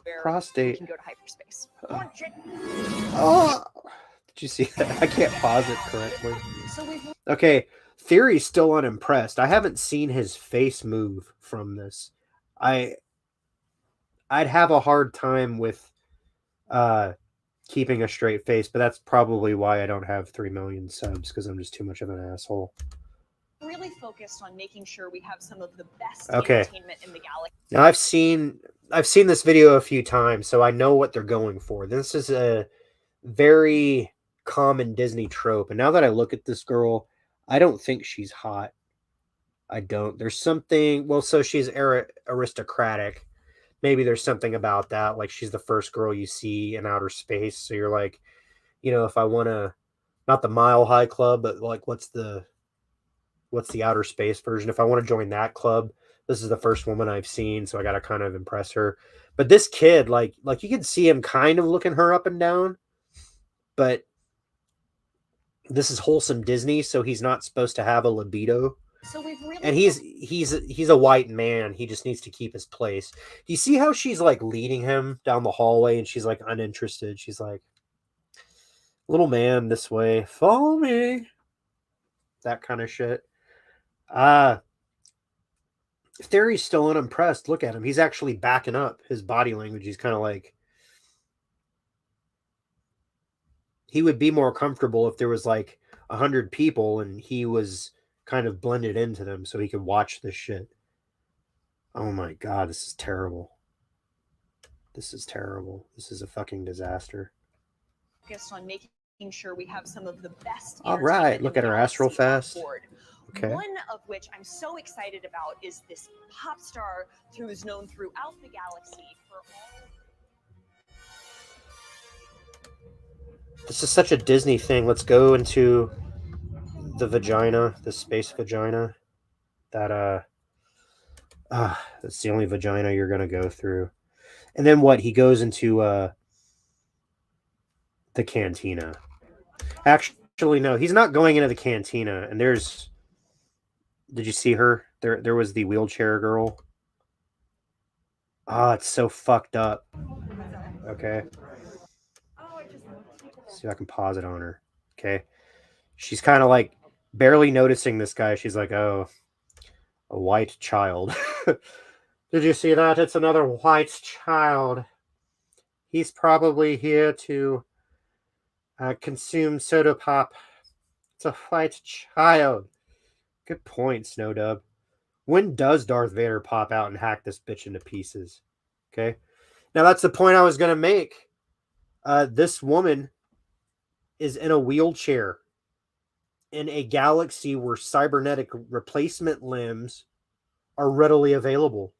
Where prostate. we can go to hyperspace. Oh! Did you see that? I can't pause it correctly. So we've Okay, Theory's still unimpressed. I haven't seen his face move from this. I'd have a hard time with keeping a straight face, but that's probably why I don't have 3 million subs, because I'm just too much of an asshole. really focused on making sure we have some of the best Okay. entertainment in the galaxy. Now I've seen this video a few times, so I know what they're going for. This is a very common Disney trope, and now that I look at this girl, I don't think she's hot. I don't. There's something. Well, so she's aristocratic. Maybe there's something about that. Like she's the first girl you see in outer space, so you're like, you know, if I want to, not the Mile High Club, but like what's the outer space version? If I want to join that club, this is the first woman I've seen, so I got to kind of impress her. But this kid, like you can see him kind of looking her up and down, but this is wholesome Disney, so he's not supposed to have a libido. So we've really And he's a white man. He just needs to keep his place. Do you see how she's like leading him down the hallway and she's like uninterested? She's like, little man, this way, follow me. That kind of shit. Theory's still unimpressed. Look at him. He's actually backing up. His body language. He's kind of like, he would be more comfortable if there was like 100 people and he was kind of blended into them so he could watch this shit. Oh my God, this is terrible. This is terrible. This is a fucking disaster. focused on making sure we have some of the best. All right, look at her ass real fast. Okay. One of which I'm so excited about is this pop star who is known throughout the galaxy for all. This is such a Disney thing. Let's go into the vagina, the space vagina. That's the only vagina you're gonna go through. And then what? He goes into the cantina. Actually, no, he's not going into the cantina. And there's, did you see her? There was the wheelchair girl. Ah, it's so fucked up. Okay. See if I can pause it on her. Okay. She's kind of like barely noticing this guy. She's like, oh, a white child. Did you see that? It's another white child. He's probably here to consume soda pop. It's a white child. Good point, Snowdub. When does Darth Vader pop out and hack this bitch into pieces? Okay. Now that's the point I was going to make. This woman is in a wheelchair in a galaxy where cybernetic replacement limbs are readily available.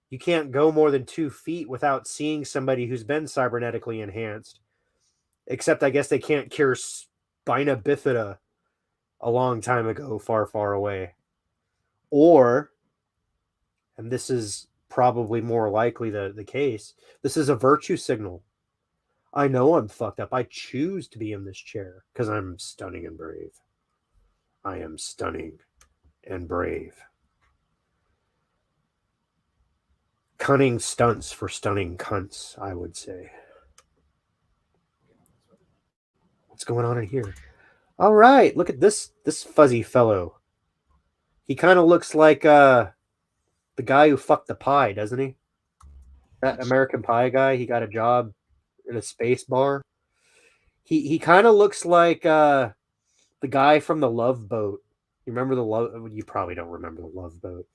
You can't go more than 2 feet without seeing somebody who's been cybernetically enhanced. Except I guess they can't cure spina bifida a long time ago, far, far away. Or, and this is probably more likely the case, this is a virtue signal. I know I'm fucked up. I choose to be in this chair because I'm stunning and brave. I am stunning and brave. Cunning stunts for stunning cunts, I would say. What's going on in here? All right, look at this fuzzy fellow. He kind of looks like the guy who fucked the pie, doesn't he? That American Pie guy. He got a job in a space bar. He kind of looks like the guy from the Love Boat. You remember the Love? You probably don't remember the Love Boat.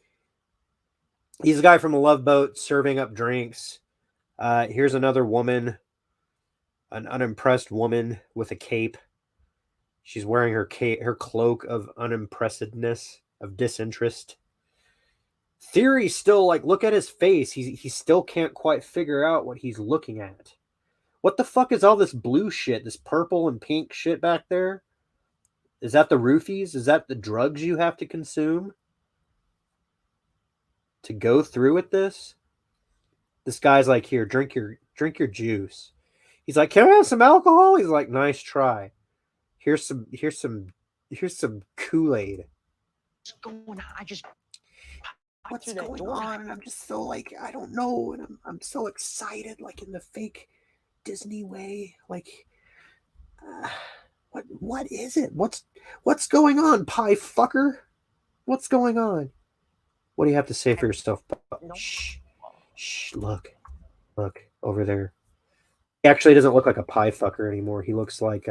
He's the guy from the Love Boat serving up drinks. Here's another woman, an unimpressed woman with a cape. She's wearing her cloak of unimpressedness, of disinterest. Theory still, like, look at his face. He still can't quite figure out what he's looking at. What the fuck is all this blue shit, this purple and pink shit back there? Is that the roofies? Is that the drugs you have to consume to go through with this? This guy's like, here, drink your juice. He's like, can I have some alcohol? He's like, nice try. Here's some Kool-Aid. What's going on? I just What's through that going door. on? And I'm just so like, I don't know. And I'm so excited, like in the fake Disney way. Like, what is it? What's going on, pie fucker? What's going on? What do you have to say for yourself? No. Shh, look over there. He actually doesn't look like a pie fucker anymore. He looks like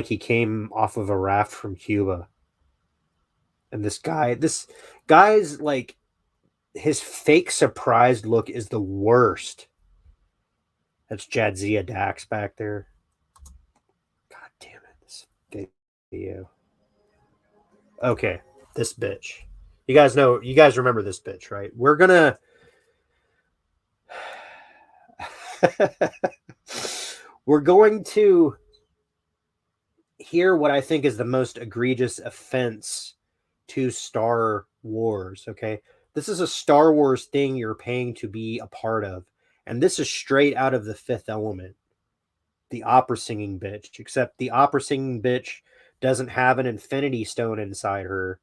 he came off of a raft from Cuba. And this guy's like, his fake surprised look is the worst. That's Jadzia Dax back there. God damn it, this video. Okay, this bitch. You guys remember this bitch, right? We're gonna we're going to hear what I think is the most egregious offense to Star Wars, okay? This is a Star Wars thing you're paying to be a part of. And this is straight out of The Fifth Element. The opera singing bitch. Except the opera singing bitch doesn't have an infinity stone inside her.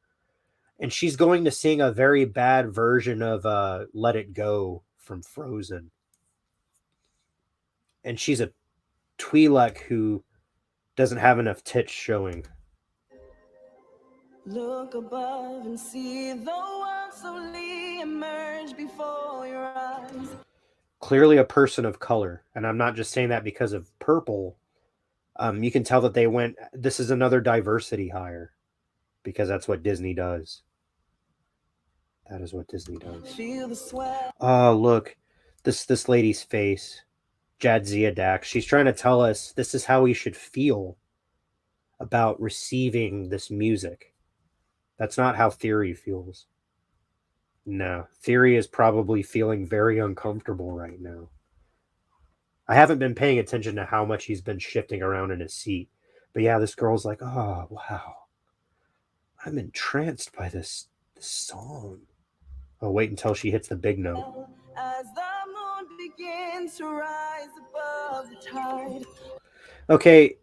And she's going to sing a very bad version of Let It Go from Frozen. And she's a Twi'lek who doesn't have enough tits showing. Look above and see the world slowly emerge before your eyes. Clearly a person of color. And I'm not just saying that because of purple. You can tell that they went, this is another diversity hire. Because that's what Disney does. That is what Disney does. Feel the sweat. Oh, look. This lady's face. Jadzia Dax. She's trying to tell us this is how we should feel about receiving this music. That's not how Theory feels. No. Theory is probably feeling very uncomfortable right now. I haven't been paying attention to how much he's been shifting around in his seat. But yeah, this girl's like, oh, wow. I'm entranced by this song. Oh, wait until she hits the big note. As the moon begins to rise above the tide. Okay,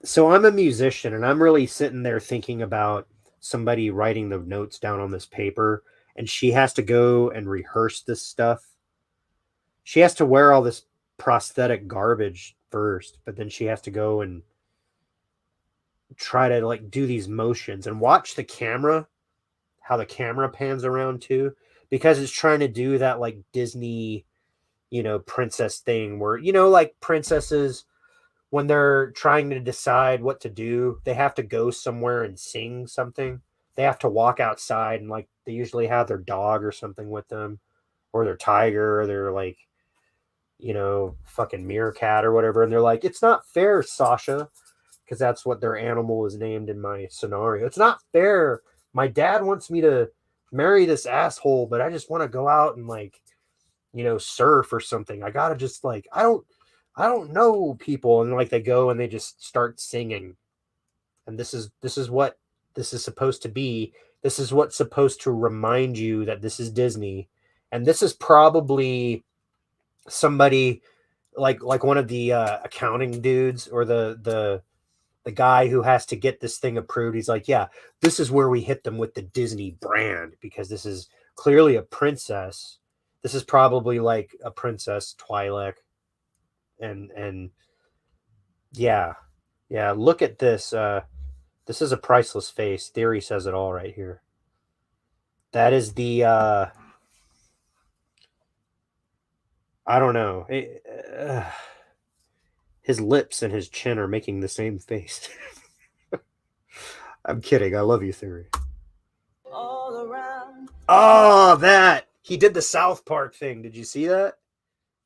so I'm a musician, and I'm really sitting there thinking about somebody writing the notes down on this paper, and she has to go and rehearse this stuff. She has to wear all this prosthetic garbage first, but then she has to go and try to like do these motions and watch the camera, how the camera pans around too, because it's trying to do that like Disney, princess thing where, like princesses, when they're trying to decide what to do, they have to go somewhere and sing something. They have to walk outside and like they usually have their dog or something with them, or their tiger, or their like, fucking meerkat or whatever. And they're like, it's not fair, Sasha, because that's what their animal is named in my scenario. It's not fair. My dad wants me to marry this asshole, but I just want to go out and like, surf or something. I gotta just like, I don't know people. And like they go and they just start singing. And this is what this is supposed to be. This is what's supposed to remind you that this is Disney. And this is probably somebody like one of the accounting dudes, or the guy who has to get this thing approved. He's like, yeah, this is where we hit them with the Disney brand, because this is clearly a princess. This is probably like a princess Twi'lek. And yeah, look at this. This is a priceless face. Theory says it all right here. That is the I don't know. His lips and his chin are making the same face. I'm kidding. I love you, Theory. All around. Oh, that. He did the South Park thing. Did you see that?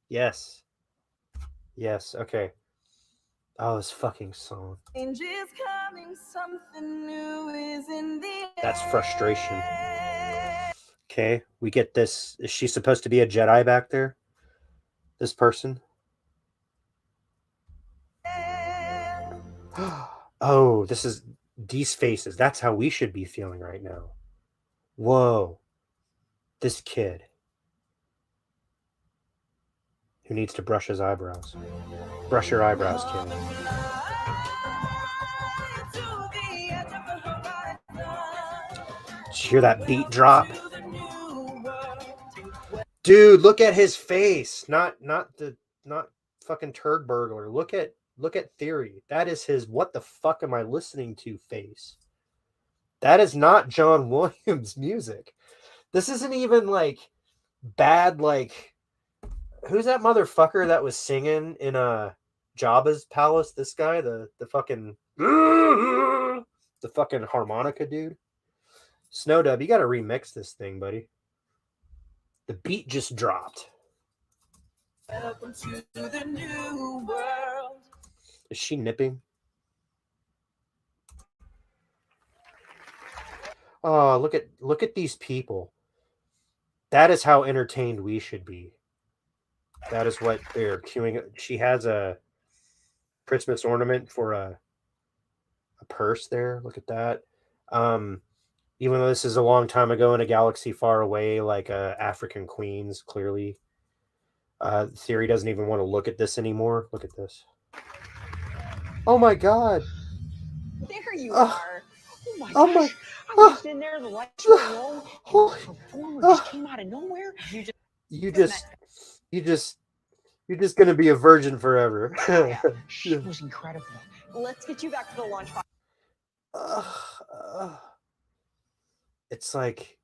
Yes. Okay. Oh, this fucking song. Change is coming, something new is in the That's frustration. air. Okay, we get this. Is she supposed to be a Jedi back there? This person? Oh, this is these faces. That's how we should be feeling right now. Whoa. This kid who needs to brush his eyebrows. Brush your eyebrows, kid. Did you hear that beat drop? Dude, look at his face. Not fucking turd burglar. Look at Theory. That is his what the fuck am I listening to face. That is not John Williams music. This isn't even like bad like who's that motherfucker that was singing in Jabba's palace? This guy, the fucking the fucking harmonica dude. Snowdub, you gotta remix this thing, buddy. The beat just dropped. Welcome to the new world. Is she nipping? Oh, look at these people. That is how entertained we should be. That is what they're queuing. She has a Christmas ornament for a purse there. Look at that. Even though this is a long time ago in a galaxy far away, like African queens, clearly. Theory doesn't even want to look at this anymore. Look at this. Oh my god. There you are. Oh my Oh gosh. my- I was in there, the lights were low, Oh. and the performer just came out of nowhere. You're just gonna be a virgin forever. She was incredible. Let's get you back to the launch pod. It's like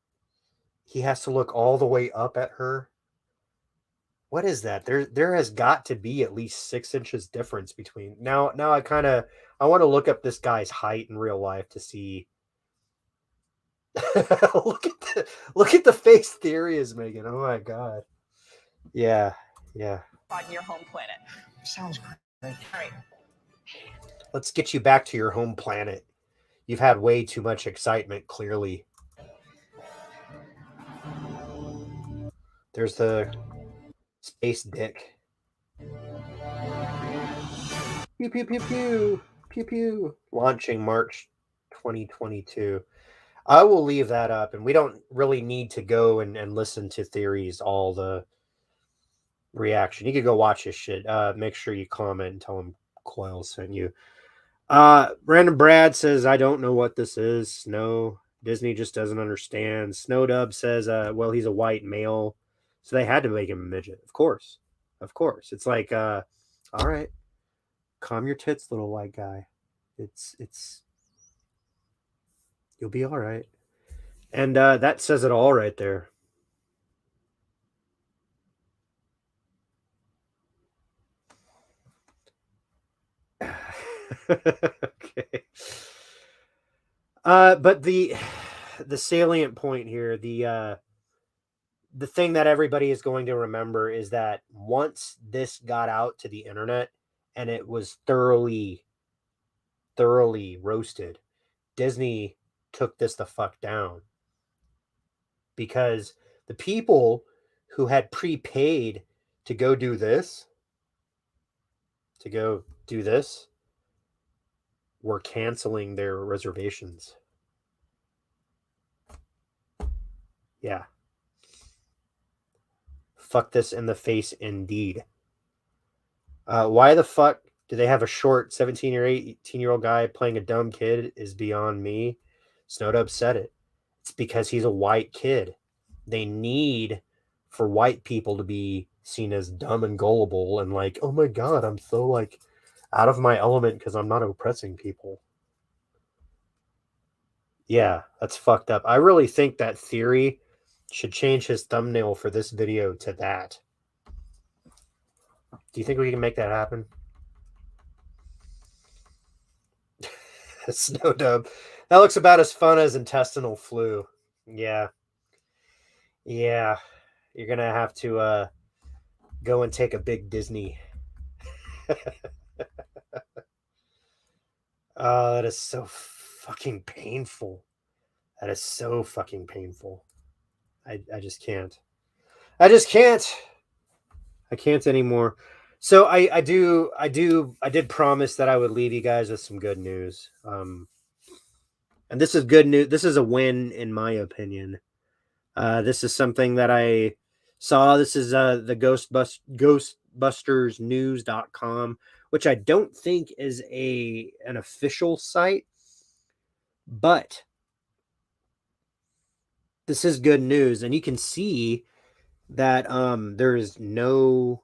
he has to look all the way up at her. What is that? There has got to be at least 6 inches difference between now. I want to look up this guy's height in real life to see. look at the face Theory is making. Oh my god. Yeah. On your home planet. Sounds great. All right. Let's get you back to your home planet. You've had way too much excitement, clearly. There's the space dick. Pew, pew, pew, pew. Pew, pew. Launching March 2022. I will leave that up, and we don't really need to go and listen to Theories, all the reaction. You could go watch his shit. Make sure you comment and tell him Coil sent you. Random Brad says, I don't know what this is. No, Disney just doesn't understand. Snowdub says, well, he's a white male, so they had to make him a midget. Of course. It's like, all right, calm your tits, little white guy. It's you'll be all right. And that says it all right there. Okay. But the salient point here, the thing that everybody is going to remember is that once this got out to the internet and it was thoroughly roasted, Disney took this the fuck down. Because the people who had prepaid to go do this, were canceling their reservations. Yeah. Fuck this in the face indeed. Why the fuck do they have a short 17 or 18-year-old guy playing a dumb kid is beyond me. Snowdub said it. It's because he's a white kid. They need for white people to be seen as dumb and gullible and like, oh my god, I'm so like out of my element because I'm not oppressing people. Yeah, that's fucked up. I really think that Theory should change his thumbnail for this video to that. Do you think we can make that happen? Snowdub. That looks about as fun as intestinal flu. Yeah. You're going to have to go and take a big Disney. Oh, that is so fucking painful. That is so fucking painful. I just can't. I just can't. I can't anymore. So I did promise that I would leave you guys with some good news. And this is good news. This is a win in my opinion. This is something that I saw. This is the ghostbustersnews.com, which I don't think is an official site, but this is good news, and you can see that there is no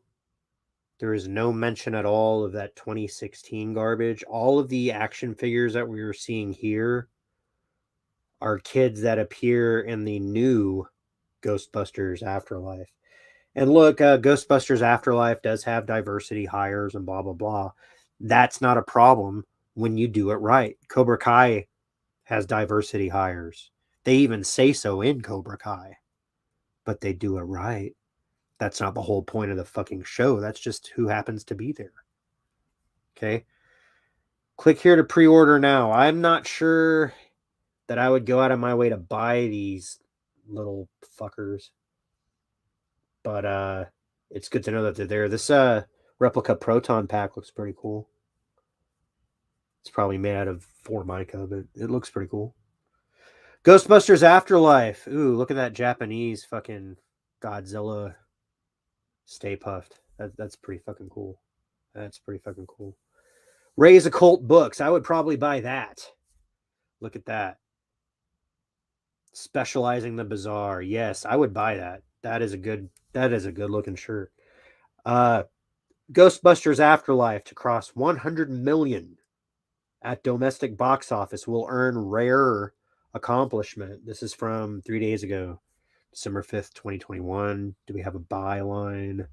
mention at all of that 2016 garbage. All of the action figures that we were seeing here are kids that appear in the new Ghostbusters Afterlife. And look, Ghostbusters Afterlife does have diversity hires and blah, blah, blah. That's not a problem when you do it right. Cobra Kai has diversity hires. They even say so in Cobra Kai, but they do it right. That's not the whole point of the fucking show. That's just who happens to be there. Okay. Click here to pre-order now. I'm not sure that I would go out of my way to buy these little fuckers, but it's good to know that they're there. This replica proton pack looks pretty cool. It's probably made out of Formica, but it looks pretty cool. Ghostbusters Afterlife. Ooh, look at that Japanese fucking Godzilla Stay Puffed. That's pretty fucking cool. That's pretty fucking cool. Ray's Occult Books. I would probably buy that. Look at that. Specializing the Bizarre. Yes, I would buy that. That is a good looking shirt. Ghostbusters Afterlife to cross 100 million at domestic box office will earn rare accomplishment. This is from 3 days ago, December 5th, 2021. Do we have a byline?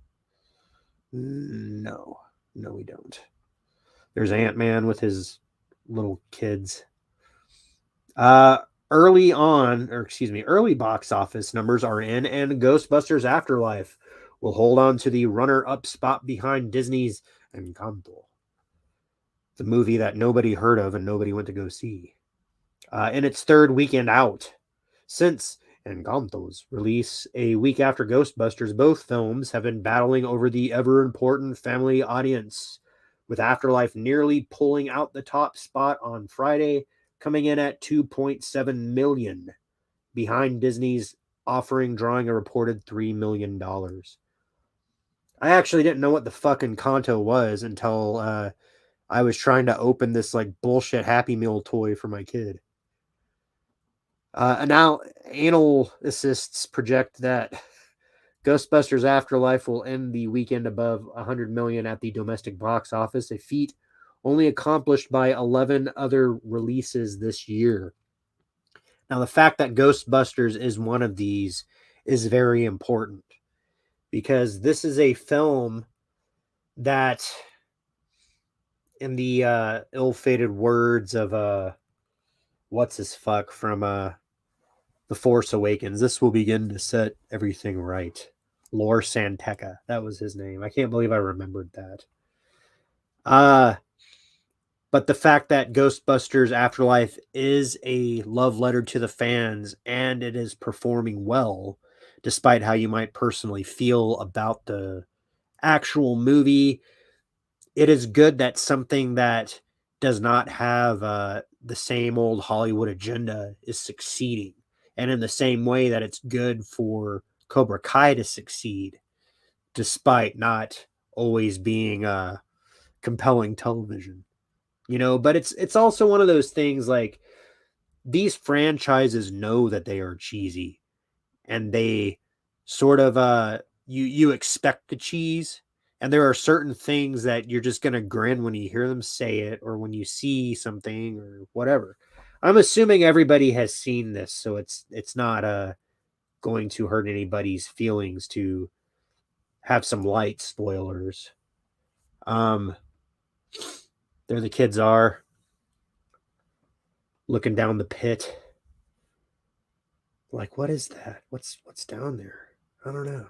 No, we don't. There's Ant-Man with his little kids. Early box office numbers are in, and Ghostbusters Afterlife will hold on to the runner-up spot behind Disney's Encanto, the movie that nobody heard of and nobody went to go see. In its third weekend out since Encanto's release a week after Ghostbusters, both films have been battling over the ever-important family audience, with Afterlife nearly pulling out the top spot on Friday, coming in at 2.7 million, behind Disney's offering, drawing a reported $3 million. I actually didn't know what the fucking Encanto was until I was trying to open this like bullshit Happy Meal toy for my kid. And now anal assists project that Ghostbusters Afterlife will end the weekend above 100 million at the domestic box office, a feat only accomplished by 11 other releases this year. Now, the fact that Ghostbusters is one of these is very important, because this is a film that, in the ill-fated words of what's his fuck from The Force Awakens, this will begin to set everything right. Lor Santeca, that was his name. I can't believe I remembered that. But the fact that Ghostbusters Afterlife is a love letter to the fans, and it is performing well, despite how you might personally feel about the actual movie, it is good that something that does not have the same old Hollywood agenda is succeeding. And in the same way that it's good for Cobra Kai to succeed, despite not always being compelling television. But it's also one of those things, like, these franchises know that they are cheesy, and they sort of you expect the cheese, and there are certain things that you're just gonna grin when you hear them say it, or when you see something or whatever. I'm assuming everybody has seen this, so it's not going to hurt anybody's feelings to have some light spoilers. There the kids are looking down the pit. Like, what is that? What's down there? I don't know.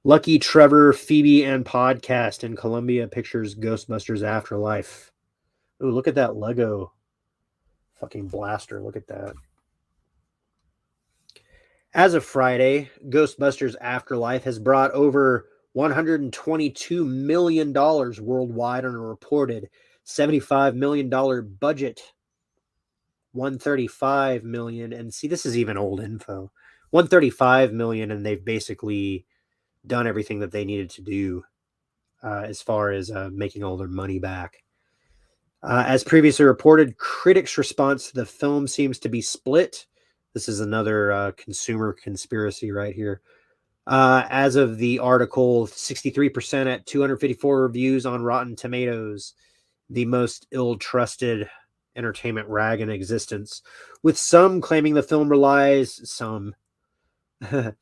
Lucky, Trevor, Phoebe, and Podcast in Columbia Pictures Ghostbusters Afterlife. Ooh, look at that Lego fucking blaster. Look at that. As of Friday, Ghostbusters Afterlife has brought over $122 million worldwide on a reported $75 million budget. 135 million, and see, this is even old info. 135 million, and they've basically done everything that they needed to do as far as making all their money back. As previously reported, critics' response to the film seems to be split. This is another consumer conspiracy right here. As of the article, 63% at 254 reviews on Rotten Tomatoes, the most ill-trusted entertainment rag in existence, with some claiming the film relies on too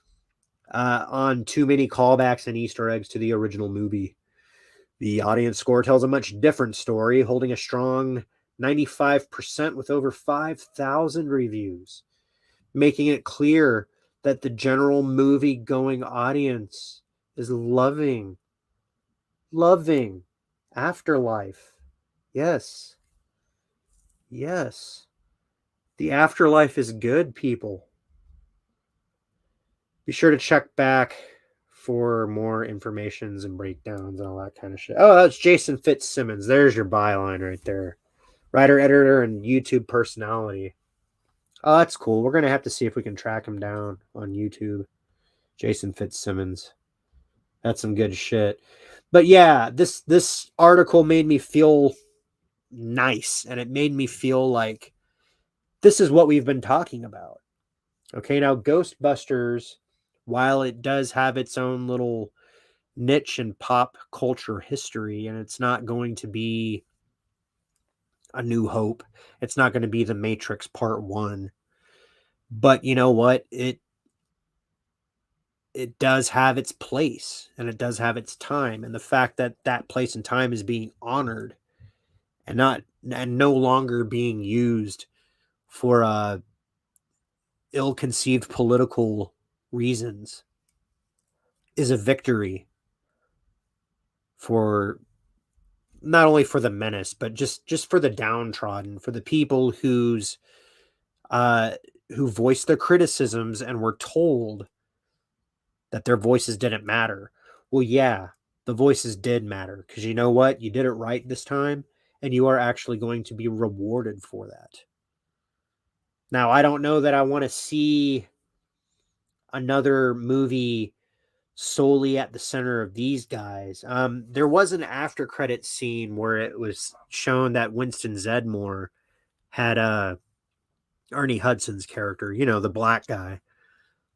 many callbacks and Easter eggs to the original movie. The audience score tells a much different story, holding a strong 95% with over 5,000 reviews, making it clear that the general movie-going audience is loving Afterlife. Yes. The Afterlife is good, people. Be sure to check back for more informations and breakdowns and all that kind of shit. Oh, that's Jason Fitzsimmons. There's your byline right there. Writer, editor, and YouTube personality. Oh, that's cool. We're going to have to see if we can track him down on YouTube. Jason Fitzsimmons. That's some good shit. But yeah, this article made me feel nice, and it made me feel like this is what we've been talking about. Okay, now Ghostbusters, while it does have its own little niche in pop culture history, and it's not going to be A New Hope, it's not going to be The Matrix Part 1, but you know what? It does have its place, and it does have its time, and the fact that that place and time is being honored and no longer being used for ill-conceived political reasons is a victory for not only for the menace, but just for the downtrodden, for the people who voiced their criticisms and were told that their voices didn't matter. Well, yeah, the voices did matter, because you know what? You did it right this time, and you are actually going to be rewarded for that. Now, I don't know that I want to see another movie solely at the center of these guys. There was an after credit scene where it was shown that Winston Zedmore had Ernie Hudson's character, the black guy,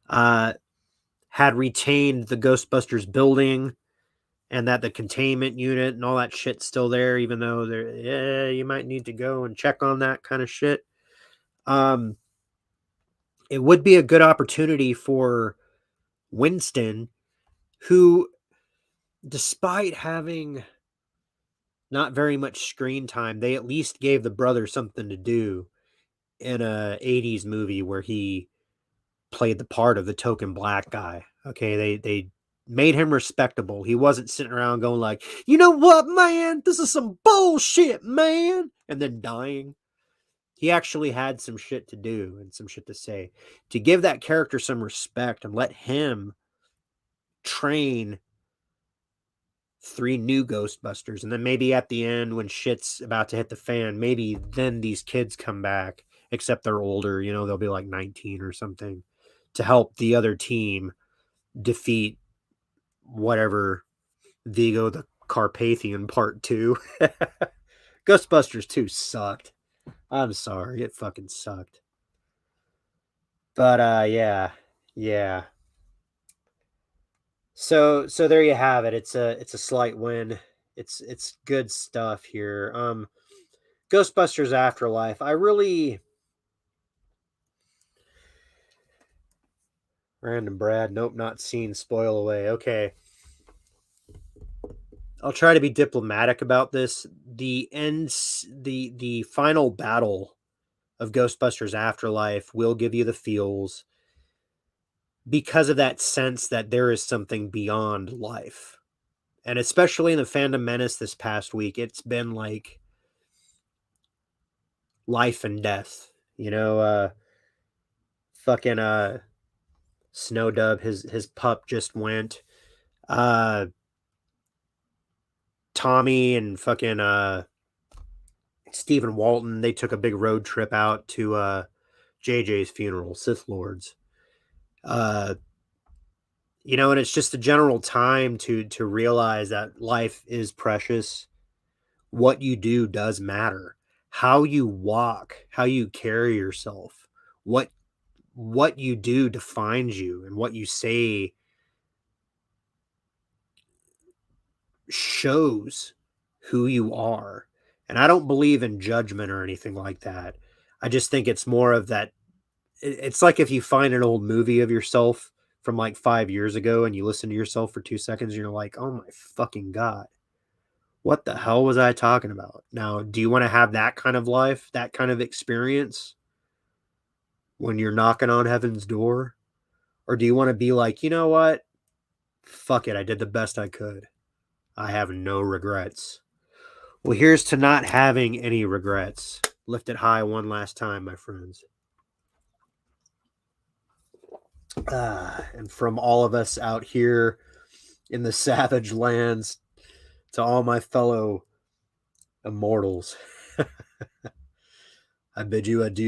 had retained the Ghostbusters building, and that the containment unit and all that shit's still there, even though you might need to go and check on that kind of shit. It would be a good opportunity for Winston, who, despite having not very much screen time, they at least gave the brother something to do in a 80s movie where he played the part of the token black guy. Okay, they made him respectable. He wasn't sitting around going like, you know what, man, this is some bullshit, man, and then dying. He actually had some shit to do and some shit to say. To give that character some respect and let him train 3 new Ghostbusters, and then maybe at the end when shit's about to hit the fan, maybe then these kids come back, except they're older, they'll be like 19 or something, to help the other team defeat whatever Vigo the Carpathian Part 2. Ghostbusters 2 sucked. I'm sorry, it fucking sucked. But yeah. So there you have it. It's a slight win. It's good stuff here. Ghostbusters Afterlife. Random Brad. Nope, not seen. Spoil away. Okay. I'll try to be diplomatic about this. The final battle of Ghostbusters Afterlife will give you the feels, because of that sense that there is something beyond life. And especially in the Fandom Menace this past week, it's been like life and death. You know, fucking Snow Dub, his pup just went. Tommy and fucking Stephen Walton, they took a big road trip out to JJ's funeral, Sith Lords. You know, and it's just a general time to realize that life is precious. What you do does matter. How you walk, how you carry yourself, what you do defines you, and what you say shows who you are. And I don't believe in judgment or anything like that. I just think it's more of that. It's like if you find an old movie of yourself from like 5 years ago and you listen to yourself for 2 seconds, and you're like, oh my fucking God, what the hell was I talking about? Now, do you want to have that kind of life, that kind of experience when you're knocking on heaven's door? Or do you want to be like, you know what? Fuck it. I did the best I could. I have no regrets. Well, here's to not having any regrets. Lift it high one last time, my friends. And from all of us out here in the savage lands, to all my fellow immortals, I bid you adieu.